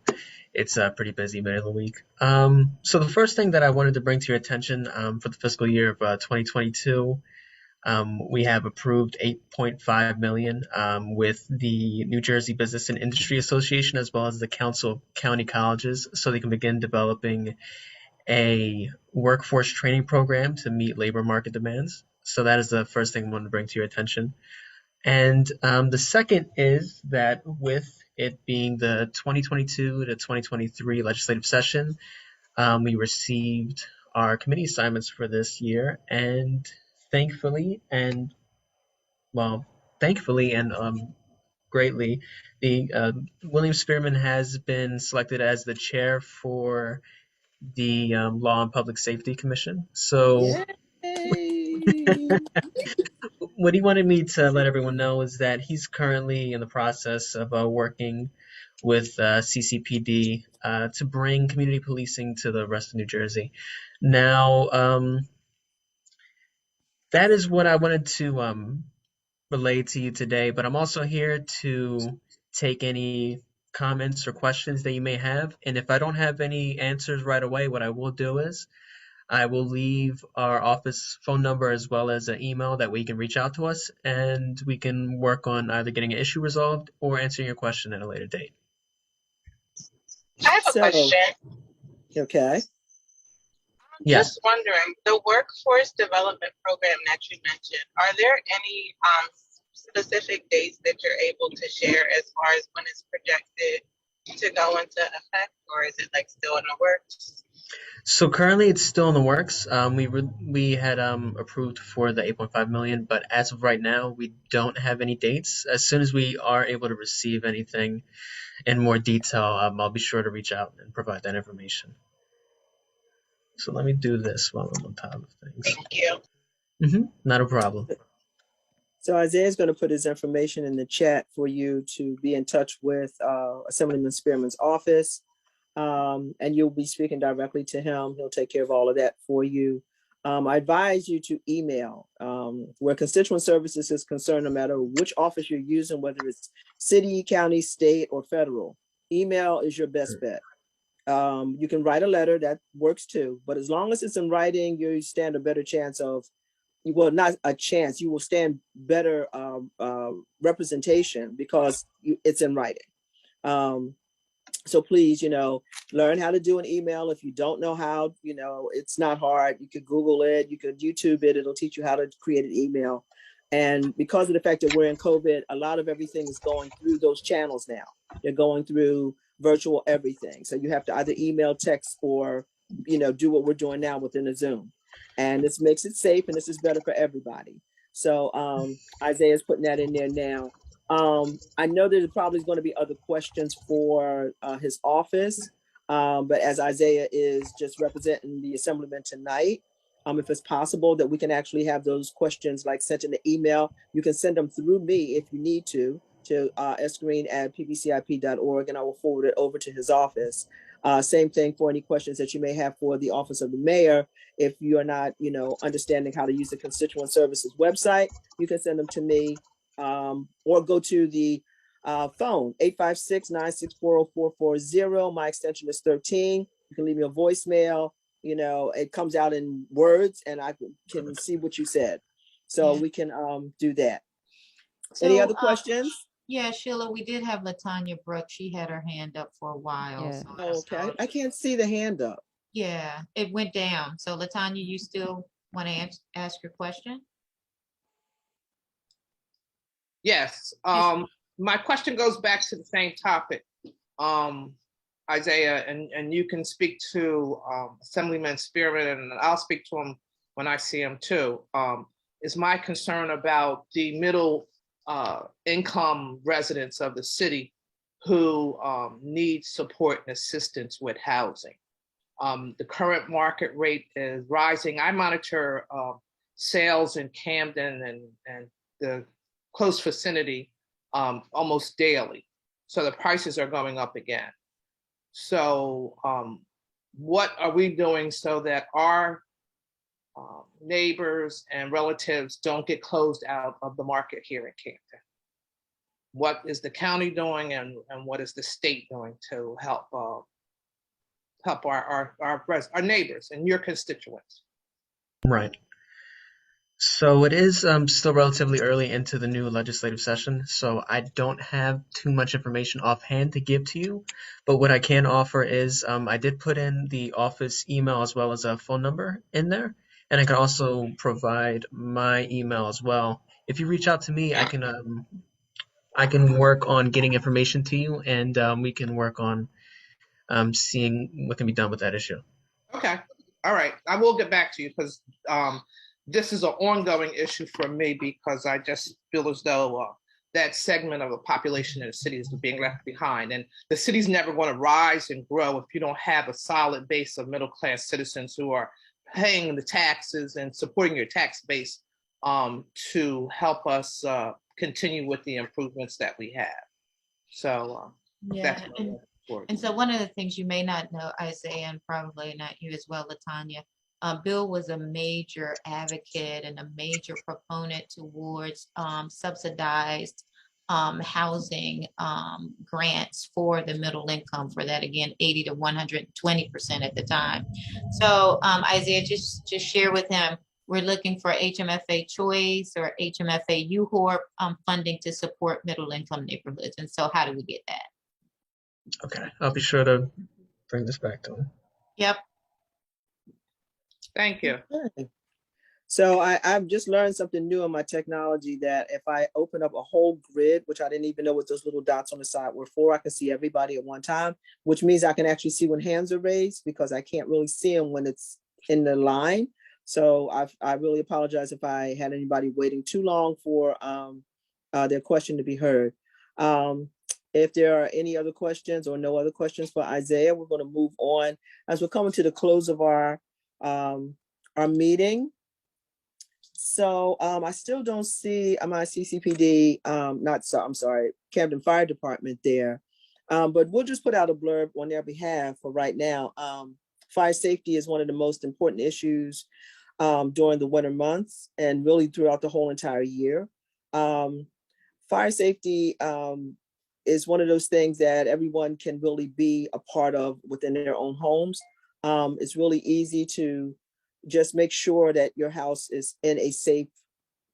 it's pretty busy middle of the week. So the first thing that I wanted to bring to your attention for the fiscal year of 2022, we have approved $8.5 million with the New Jersey Business and Industry Association as well as the Council of County Colleges so they can begin developing a workforce training program to meet labor market demands. So that is the first thing I wanted to bring to your attention. And the second is that with it being the 2022 to 2023 legislative session, we received our committee assignments for this year, and thankfully and greatly, the William Spearman has been selected as the chair for the Law and Public Safety Commission. So Yay! what he wanted me to let everyone know is that he's currently in the process of working with CCPD to bring community policing to the rest of New Jersey. Now, that is what I wanted to relay to you today, but I'm also here to take any comments or questions that you may have. And if I don't have any answers right away, what I will do is I will leave our office phone number as well as an email that way you can reach out to us and we can work on either getting an issue resolved or answering your question at a later date. I have a question. Okay. Yes. Just wondering, the workforce development program that you mentioned, are there any specific dates that you're able to share as far as when it's projected to go into effect, or is it like still in the works? So currently it's still in the works. We had approved for the 8.5 million, but as of right now, we don't have any dates. As soon as we are able to receive anything in more detail, I'll be sure to reach out and provide that information. So let me do this while I'm on top of things. Thank you. Not a problem. So Isaiah's going to put his information in the chat for you to be in touch with Assemblyman Spearman's office. And you'll be speaking directly to him. He'll take care of all of that for you. I advise you to email where constituent services is concerned, no matter which office you're using, whether it's city, county, state, or federal. Email is your best bet. You can write a letter, that works too, but as long as it's in writing, you stand a better chance of, well, not a chance, you will stand better representation because it's in writing. So please, learn how to do an email. If you don't know how, it's not hard. You could Google it, you could YouTube it. It'll teach you how to create an email. And because of the fact that we're in COVID, a lot of everything is going through those channels now. They're going through virtual everything. So you have to either email, text, or, do what we're doing now within a Zoom. And this makes it safe and this is better for everybody. So Isaiah's putting that in there now. I know there's probably going to be other questions for his office, but as Isaiah is just representing the assemblyman tonight, if it's possible that we can actually have those questions like sent in the email, you can send them through me if you need to sgreen@pbcip.org, and I will forward it over to his office. Same thing for any questions that you may have for the office of the mayor. If you are not, understanding how to use the constituent services website, you can send them to me. Or go to the phone, 856-964-0440. My extension is 13. You can leave me a voicemail. It comes out in words and I can see what you said. So we can do that. So, any other questions? Yeah, Sheila, we did have Latanya Brooks. She had her hand up for a while. Yeah. So Okay, I can't see the hand up. Yeah, it went down. So Latanya, you still want to ask your question? Yes. My question goes back to the same topic, Isaiah, and you can speak to Assemblyman Spearman, and I'll speak to him when I see him too. is my concern about the middle income residents of the city who need support and assistance with housing. The current market rate is rising. I monitor sales in Camden and the close vicinity almost daily. So the prices are going up again. So what are we doing so that our neighbors and relatives don't get closed out of the market here in Camden? What is the county doing, and what is the state doing to help help our neighbors and your constituents? Right. So it is still relatively early into the new legislative session, so I don't have too much information offhand to give to you. But what I can offer is I did put in the office email as well as a phone number in there, and I can also provide my email as well. If you reach out to me, I can work on getting information to you, and we can work on seeing what can be done with that issue. Okay. All right. I will get back to you because this is an ongoing issue for me, because I just feel as though that segment of the population in the city is being left behind. And the city's never going to rise and grow if you don't have a solid base of middle-class citizens who are paying the taxes and supporting your tax base to help us continue with the improvements that we have. So Yeah. that's what And so one of the things you may not know, Isaiah, and probably not you as well, Latanya, Bill was a major advocate and a major proponent towards subsidized housing grants for the middle income, for that, again, 80 to 120% at the time. So Isaiah, just share with him, we're looking for HMFA Choice or HMFA UHORP funding to support middle income neighborhoods. And so how do we get that? Okay, I'll be sure to bring this back to him. Yep. Thank you. Okay. So I've just learned something new in my technology, that if I open up a whole grid, which I didn't even know what those little dots on the side were for, I can see everybody at one time, which means I can actually see when hands are raised, because I can't really see them when it's in the line. So I really apologize if I had anybody waiting too long for their question to be heard. If there are any other questions or no other questions for Isaiah, we're going to move on as we're coming to the close of our meeting. So I still don't see my CCPD, I'm sorry, Camden Fire Department there. But we'll just put out a blurb on their behalf for right now. Fire safety is one of the most important issues during the winter months and really throughout the whole entire year. Fire safety is one of those things that everyone can really be a part of within their own homes. It's really easy to just make sure that your house is in a safe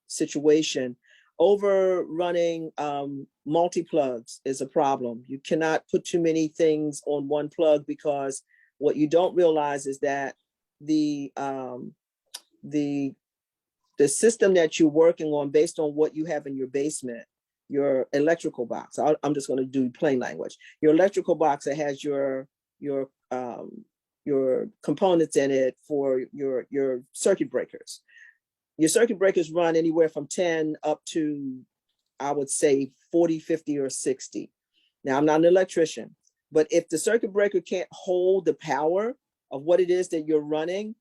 situation. Overrunning multi-plugs is a problem. You cannot put too many things on one plug, because what you don't realize is that the system that you're working on, based on what you have in your basement, your electrical box, I'm just going to do plain language, your electrical box that has your components in it for your circuit breakers. Your circuit breakers run anywhere from 10 up to, I would say, 40, 50, or 60. Now, I'm not an electrician, but if the circuit breaker can't hold the power of what it is that you're running,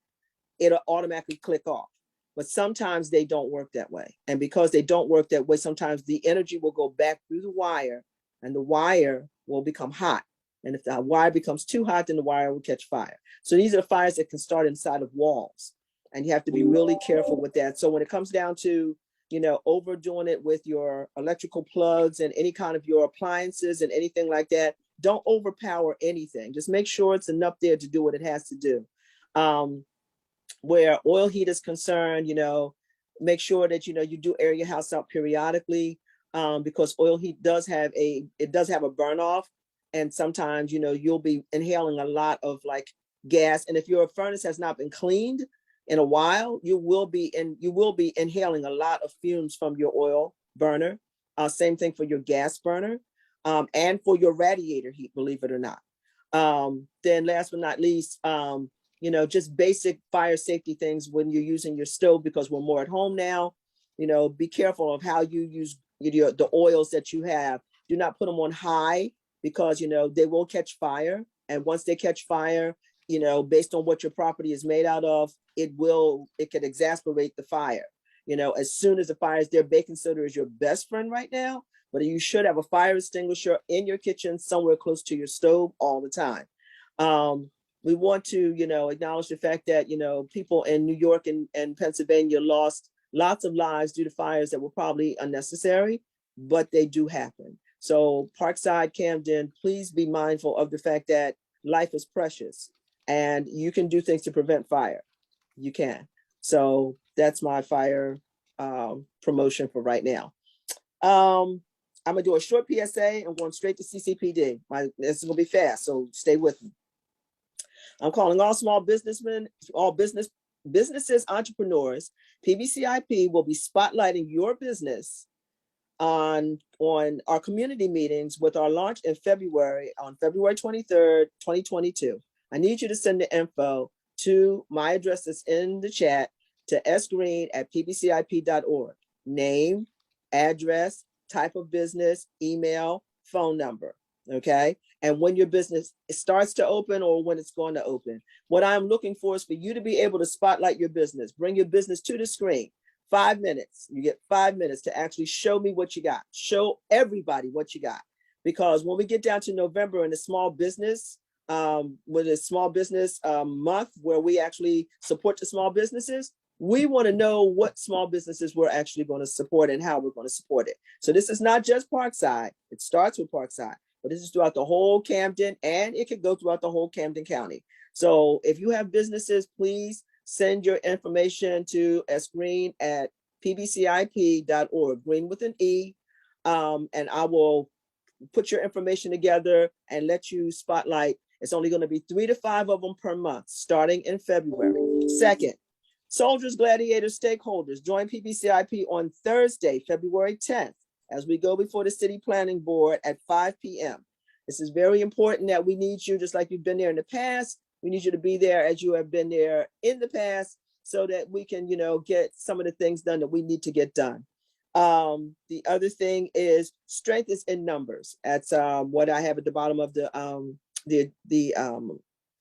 it'll automatically click off. But sometimes they don't work that way. And because they don't work that way, sometimes the energy will go back through the wire, and the wire will become hot. And if the wire becomes too hot, then the wire will catch fire. So these are fires that can start inside of walls, and you have to be really careful with that. So when it comes down to, overdoing it with your electrical plugs and any kind of your appliances and anything like that, don't overpower anything. Just make sure it's enough there to do what it has to do. Where oil heat is concerned, make sure that, you do air your house out periodically, because oil heat does have a burn off. And sometimes, you'll be inhaling a lot of like gas. And if your furnace has not been cleaned in a while, you will be inhaling a lot of fumes from your oil burner. Same thing for your gas burner, and for your radiator heat, believe it or not. Then last but not least, you know, just basic fire safety things when you're using your stove, because we're more at home now. You know, be careful of how you use the oils that you have. Do not put them on high, because, you know, they will catch fire. And once they catch fire, you know, based on what your property is made out of, it could exacerbate the fire. You know, as soon as the fire is there, baking soda is your best friend right now, but you should have a fire extinguisher in your kitchen somewhere close to your stove all the time. We want to, you know, acknowledge the fact that, you know, people in New York and Pennsylvania lost lots of lives due to fires that were probably unnecessary, but they do happen. So Parkside, Camden, please be mindful of the fact that life is precious and you can do things to prevent fire. You can. So that's my fire promotion for right now. I'm gonna do a short PSA and going straight to CCPD. This is gonna be fast, so stay with me. I'm calling all small businessmen, all businesses, entrepreneurs. PBCIP will be spotlighting your business on our community meetings with our launch in February, on February 23rd, 2022. I need you to send the info to my address that's in the chat, to sgreen@pbcip.org. Name, address, type of business, email, phone number, okay? And when your business starts to open or when it's going to open. What I'm looking for is for you to be able to spotlight your business, bring your business to the screen. 5 minutes, you get 5 minutes to actually show me what you got. Show everybody what you got. Because when we get down to November in the small business, with a small business month where we actually support the small businesses, we want to know what small businesses we're actually going to support and how we're going to support it. So this is not just Parkside. It starts with Parkside, but this is throughout the whole Camden, and it could go throughout the whole Camden County. So if you have businesses, please send your information to sgreen@pbcip.org, green with an E, and I will put your information together and let you spotlight. It's only going to be 3 to 5 of them per month, starting in February. Second, soldiers, gladiators, stakeholders, join PBCIP on Thursday, February 10th, as we go before the City Planning Board at 5 p.m. This is very important that we need you, just like you've been there in the past. We need you to be there as you have been there in the past, so that we can, you know, get some of the things done that we need to get done. The other thing is strength is in numbers. That's what I have at the bottom of the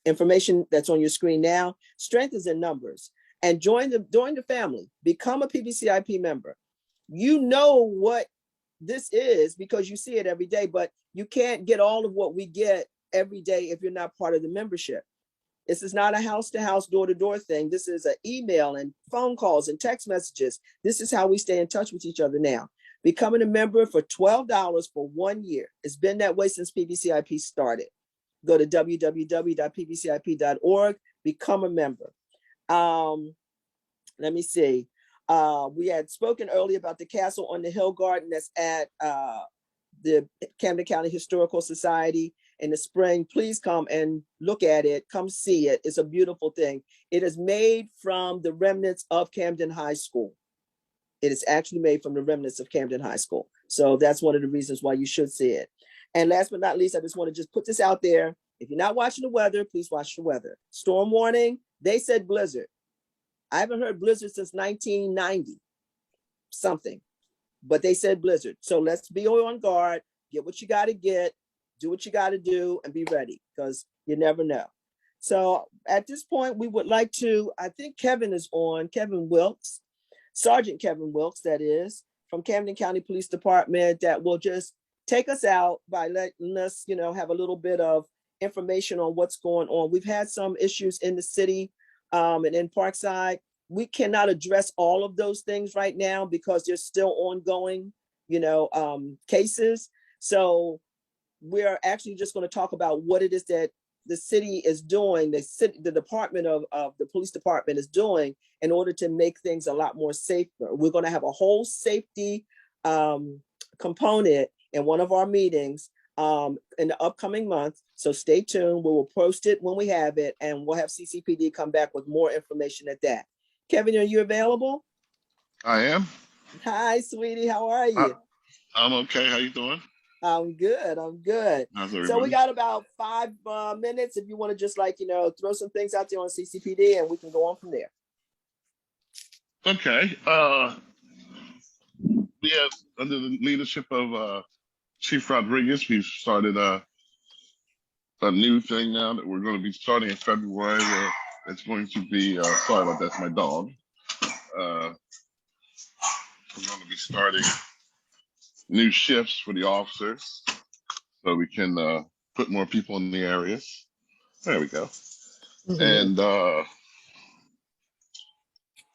information that's on your screen now. Strength is in numbers. And join the family. Become a PBCIP member. You know what this is because you see it every day, but you can't get all of what we get every day if you're not part of the membership. This is not a house-to-house, door-to-door thing. This is an email and phone calls and text messages. This is how we stay in touch with each other now. Becoming a member for $12 for 1 year. It's been that way since PBCIP started. Go to www.pbcip.org, become a member. Let me see. We had spoken earlier about the Castle on the Hill Garden that's at the Camden County Historical Society in the spring. Please come and look at it. Come see it. It's a beautiful thing. It is made from the remnants of Camden High School. It is actually made from the remnants of Camden High School. So that's one of the reasons why you should see it. And last but not least, I just want to just put this out there. If you're not watching the weather, please watch the weather. Storm warning, they said blizzard. I haven't heard blizzard since 1990 something, but they said blizzard. So let's be on guard, get what you got to get, do what you got to do, and be ready, because you never know. So at this point, we would like to, I think Kevin is on, Kevin Wilkes, Sergeant Kevin Wilkes, that is, from Camden County Police Department, that will just take us out by letting us, you know, have a little bit of information on what's going on. We've had some issues in the city and in Parkside. We cannot address all of those things right now because there's still ongoing, you know, cases. So we're actually just going to talk about what it is that the city is doing, the department of the police department is doing in order to make things a lot more safer. We're going to have a whole safety component in one of our meetings in the upcoming month. So stay tuned. We will post it when we have it, and we'll have CCPD come back with more information at that. Kevin, are you available? I am. Hi, sweetie. How are you? I'm okay. How you doing? I'm good. I'm good. How's So we everybody? got about 5 minutes. If you want to just like, throw some things out there on CCPD and we can go on from there. Okay. We have, under the leadership of Chief Rodriguez, we've started a new thing now that we're going to be starting in February. Where it's going to be, sorry about that, that's my dog. We're going to be starting new shifts for the officers so we can put more people in the areas. There we go. And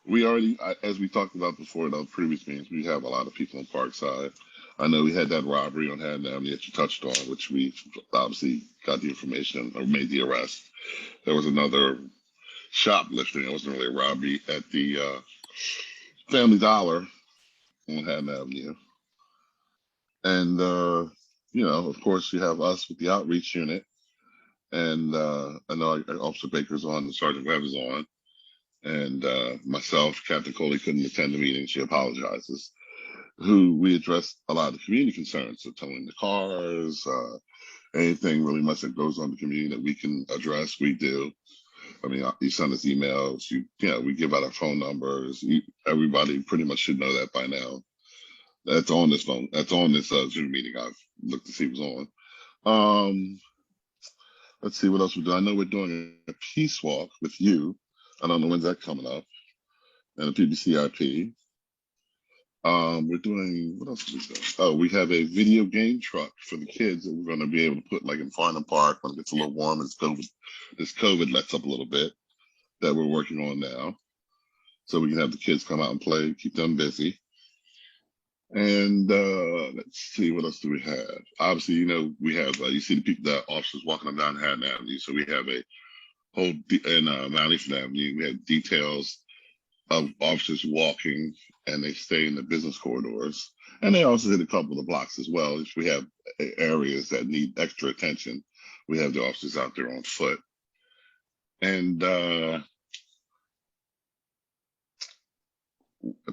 we already, as we talked about before in our previous meetings, we have a lot of people in Parkside. I know we had that robbery on Haddon Avenue that you touched on, which we obviously got the information or made the arrest. There was another shoplifting. It wasn't really a robbery at the Family Dollar on Haddon Avenue. And, of course, you have us with the outreach unit. And I know Officer Baker's on, and Sergeant Webb is on. And myself, Captain Coley, couldn't attend the meeting. She apologizes. Who we addressed a lot of the community concerns, so towing the cars, anything really much that goes on in the community that we can address, we do. I mean, you send us emails, we give out our phone numbers. Everybody pretty much should know that by now. That's on this phone. That's on this Zoom meeting. I've looked to see what's on. Let's see what else we're doing. I know we're doing a peace walk with you. I don't know when's that coming up. And a PBCIP. We're doing, what else are we doing? Oh, we have a video game truck for the kids that we're going to be able to put like in Farnham Park when it gets a little warm and this COVID lets up a little bit, that we're working on now. So we can have the kids come out and play, keep them busy. And let's see, what else do we have? Obviously, we have, you see the people, the officers walking up down Haddon Avenue. So we have a whole, in Malleyford Avenue, we have details of officers walking, and they stay in the business corridors. And they also hit a couple of the blocks as well. If we have areas that need extra attention, we have the officers out there on foot. And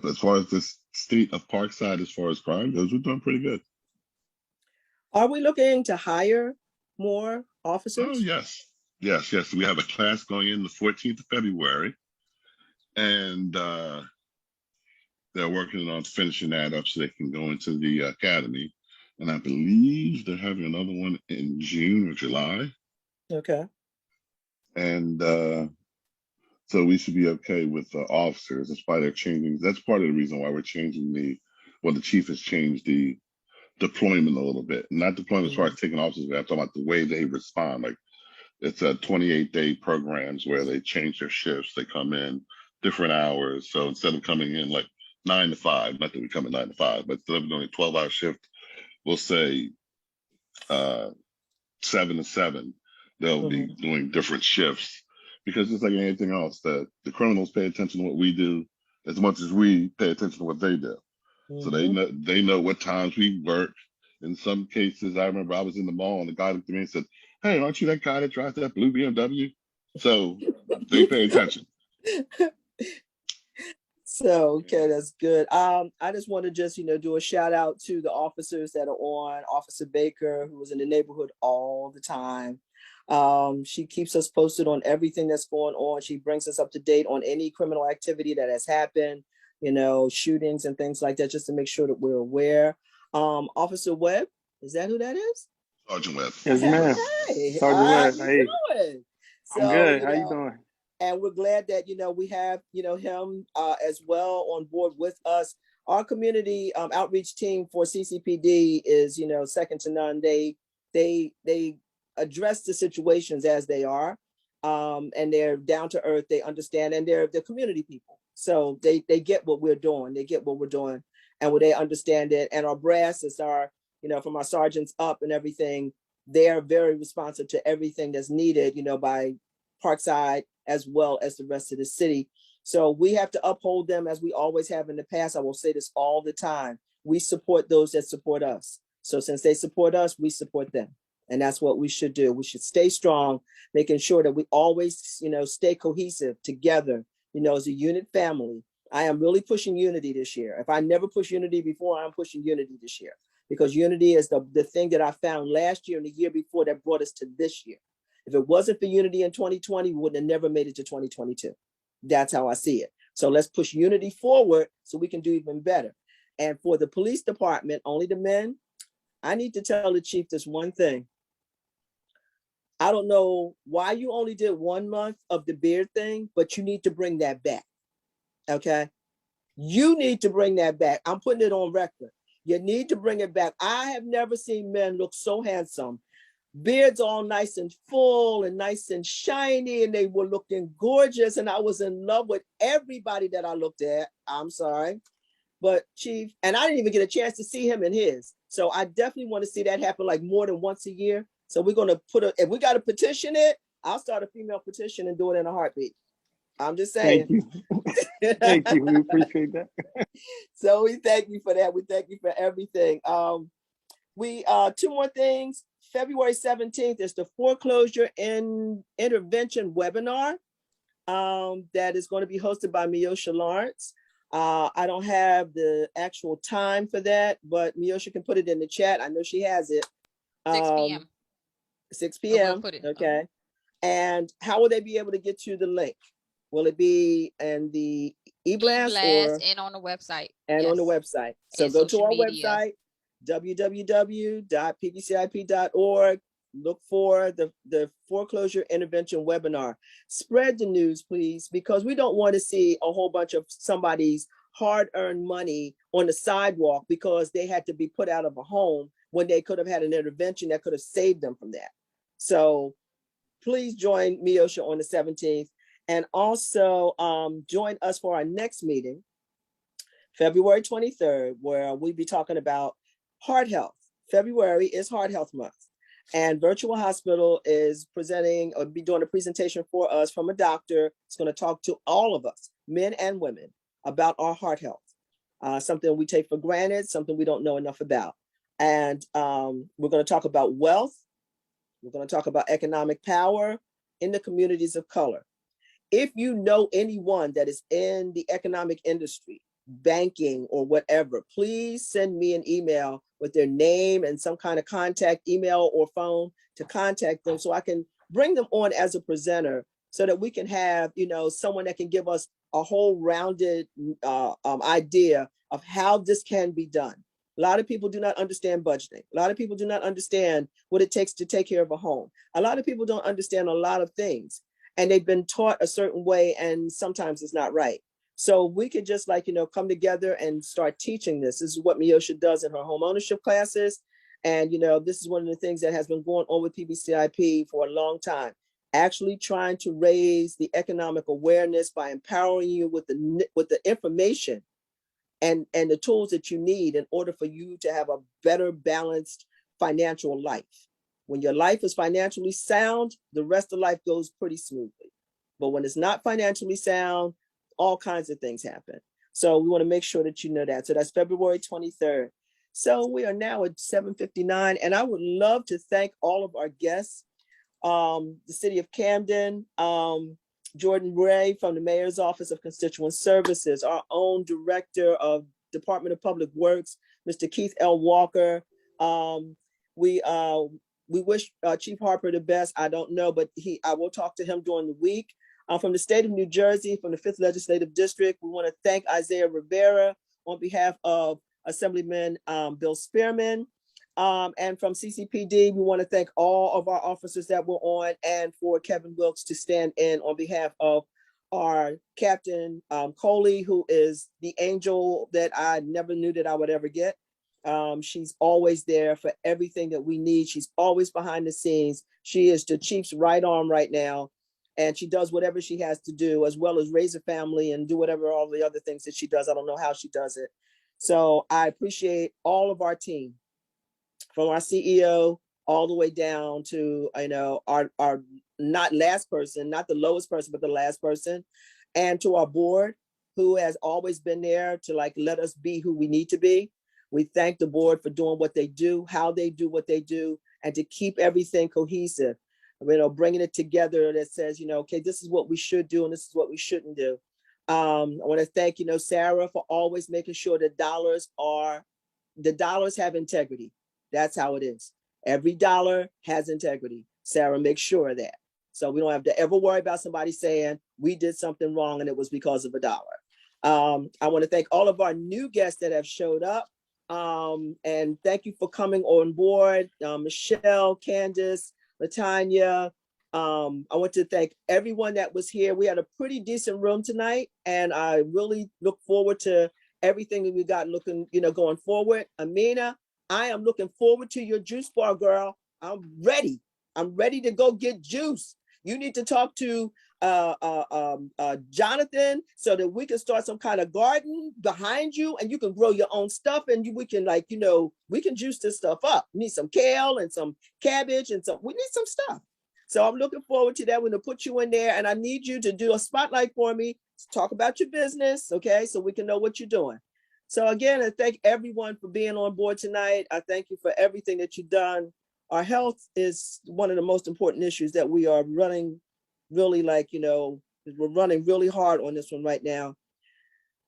as far as this state of Parkside, as far as crime goes, we're doing pretty good. Are we looking to hire more officers? Oh, yes. Yes. We have a class going in the 14th of February. And they're working on finishing that up so they can go into the academy. And I believe they're having another one in June or July. Okay. And so we should be okay with officers. That's why they're changing. That's part of the reason why we're changing the chief has changed the deployment a little bit. Not deployment as far as taking officers, but I'm talking about the way they respond. Like it's a 28-day programs where they change their shifts. They come in different hours. So instead of coming in like 9 to 5, not that we come at 9 to 5, but instead of doing a 12-hour shift, we'll say 7 to 7. They'll be doing different shifts, because it's like anything else, that the criminals pay attention to what we do as much as we pay attention to what they do. So they know what times we work. In some cases, I remember I was in the mall and the guy looked at me and said, "Hey, aren't you that guy that drives that blue BMW?" So they pay attention. So, okay, that's good. I just want to do a shout out to the officers that are on. Officer Baker, who was in the neighborhood all the time. She keeps us posted on everything that's going on. She brings us up to date on any criminal activity that has happened, shootings and things like that, just to make sure that we're aware. Officer Webb, is that who that is? Sergeant Webb. Yes, ma'am. Hey, Sergeant Webb. how Hey, you doing? I'm good. How you doing? And we're glad that, we have, him as well on board with us. Our community outreach team for CCPD is, second to none. They address the situations as they are, and they're down to earth. They understand, and they're community people. So they get what we're doing. They get what we're doing, and they understand it. And our brass is our, from our sergeants up and everything, they're very responsive to everything that's needed, by Parkside as well as the rest of the city. So we have to uphold them as we always have in the past. I will say this all the time. We support those that support us. So since they support us, we support them. And that's what we should do. We should stay strong, making sure that we always, stay cohesive together, as a unit family. I am really pushing unity this year. If I never pushed unity before, I'm pushing unity this year. because unity is the thing that I found last year and the year before that brought us to this year. If it wasn't for unity in 2020, we would have never made it to 2022. That's how I see it. So let's push unity forward so we can do even better. And for the police department, only the men, I need to tell the chief this one thing. I don't know why you only did 1 month of the beard thing, but you need to bring that back. Okay. You need to bring that back. I'm putting it on record. You need to bring it back. I have never seen men look so handsome. Beards all nice and full and nice and shiny, and they were looking gorgeous. And I was in love with everybody that I looked at. I'm sorry. But Chief, and I didn't even get a chance to see him in his. So I definitely want to see that happen like more than once a year. So we're going to if we got to petition it, I'll start a female petition and do it in a heartbeat. I'm just saying. Thank you. Thank you. We appreciate that. So we thank you for that. We thank you for everything. We two more things. February 17th is the foreclosure and intervention webinar that is going to be hosted by Miosha Lawrence. I don't have the actual time for that, but Miosha can put it in the chat. I know she has it. 6 p.m. 6 p.m. Okay. And how will they be able to get to the link? Will it be in the e-blast or and on the website? And yes. On the website. So and go to our media. website, www.pbcip.org. Look for the foreclosure intervention webinar. Spread the news, please, because we don't want to see a whole bunch of somebody's hard-earned money on the sidewalk because they had to be put out of a home when they could have had an intervention that could have saved them from that. So please join Miosha on the 17th. And also join us for our next meeting, February 23rd, where we'll be talking about heart health. February is Heart Health Month. And Virtual Hospital is presenting or be doing a presentation for us from a doctor. It's going to talk to all of us, men and women, about our heart health. Something we take for granted, something we don't know enough about. And we're going to talk about wealth. We're going to talk about economic power in the communities of color. If you know anyone that is in the economic industry, banking or whatever, please send me an email with their name and some kind of contact email or phone to contact them so I can bring them on as a presenter so that we can have, someone that can give us a whole rounded idea of how this can be done. A lot of people do not understand budgeting. A lot of people do not understand what it takes to take care of a home. A lot of people don't understand a lot of things. And they've been taught a certain way, and sometimes it's not right. So we could just come together and start teaching this. This is what Miosha does in her home ownership classes. And, this is one of the things that has been going on with PBCIP for a long time, actually trying to raise the economic awareness by empowering you with the information and the tools that you need in order for you to have a better balanced financial life. When your life is financially sound, the rest of life goes pretty smoothly. But when it's not financially sound, all kinds of things happen. So we want to make sure that you know that. So that's February 23rd. So we are now at 7:59, and I would love to thank all of our guests. The City of Camden, Jordan Ray from the Mayor's Office of Constituent Services, our own Director of Department of Public Works, Mr. Keith L. Walker. We wish Chief Harper the best. I don't know, but I will talk to him during the week. From the state of New Jersey, from the 5th Legislative District, we want to thank Isaiah Rivera on behalf of Assemblyman Bill Spearman. And from CCPD, we want to thank all of our officers that were on, and for Kevin Wilkes to stand in on behalf of our Captain Coley, who is the angel that I never knew that I would ever get. She's always there for everything that we need. She's always behind the scenes. She is the chief's right arm right now. And she does whatever she has to do, as well as raise a family and do whatever all the other things that she does. I don't know how she does it. So I appreciate all of our team, from our CEO all the way down to, our not last person, not the lowest person, but the last person, and to our board, who has always been there to let us be who we need to be. We thank the board for doing what they do, how they do what they do, and to keep everything cohesive. Bringing it together that says, okay, this is what we should do and this is what we shouldn't do. I want to thank, Sarah, for always making sure that dollars are the dollars have integrity. That's how it is. Every dollar has integrity. Sarah, make sure of that. So we don't have to ever worry about somebody saying we did something wrong and it was because of a dollar. I want to thank all of our new guests that have showed up. And thank you for coming on board. Michelle, Candace, Latanya. I want to thank everyone that was here. We had a pretty decent room tonight, and I really look forward to everything that we got looking, going forward. Amina, I am looking forward to your juice bar, girl. I'm ready. I'm ready to go get juice. You need to talk to Jonathan so that we can start some kind of garden behind you, and you can grow your own stuff, and we can we can juice this stuff up. We need some kale and some cabbage and we need some stuff. So I'm looking forward to that. We're gonna put you in there, and I need you to do a spotlight for me, talk about your business, okay? So we can know what you're doing. So again, I thank everyone for being on board tonight. I thank you for everything that you've done. Our health is one of the most important issues that we are running really we're running really hard on this one right now.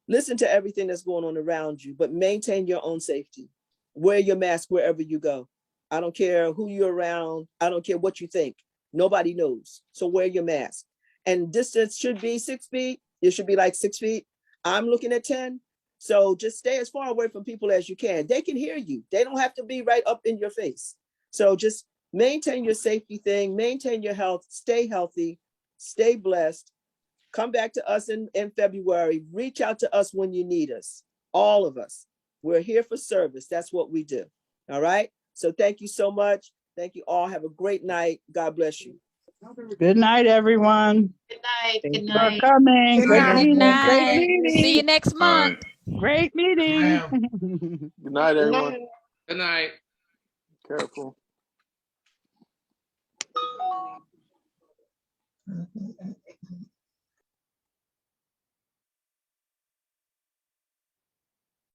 Listen to everything that's going on around you, but maintain your own safety. Wear your mask wherever you go. I don't care who you're around. I don't care what you think. Nobody knows. So wear your mask. And distance should be 6 feet. It should be like 6 feet. I'm looking at 10. So just stay as far away from people as you can. They can hear you. They don't have to be right up in your face. So just maintain your safety thing, maintain your health, stay healthy, stay blessed. Come back to us in February. Reach out to us when you need us. All of us. We're here for service. That's what we do. All right. So thank you so much. Thank you all. Have a great night. God bless you. Good night, everyone. Good night. Thank Good you for night. coming. Good Great night. Good meeting. Great night. See you meeting. next All month. right. Great meeting. Good night, everyone. Good night. Careful.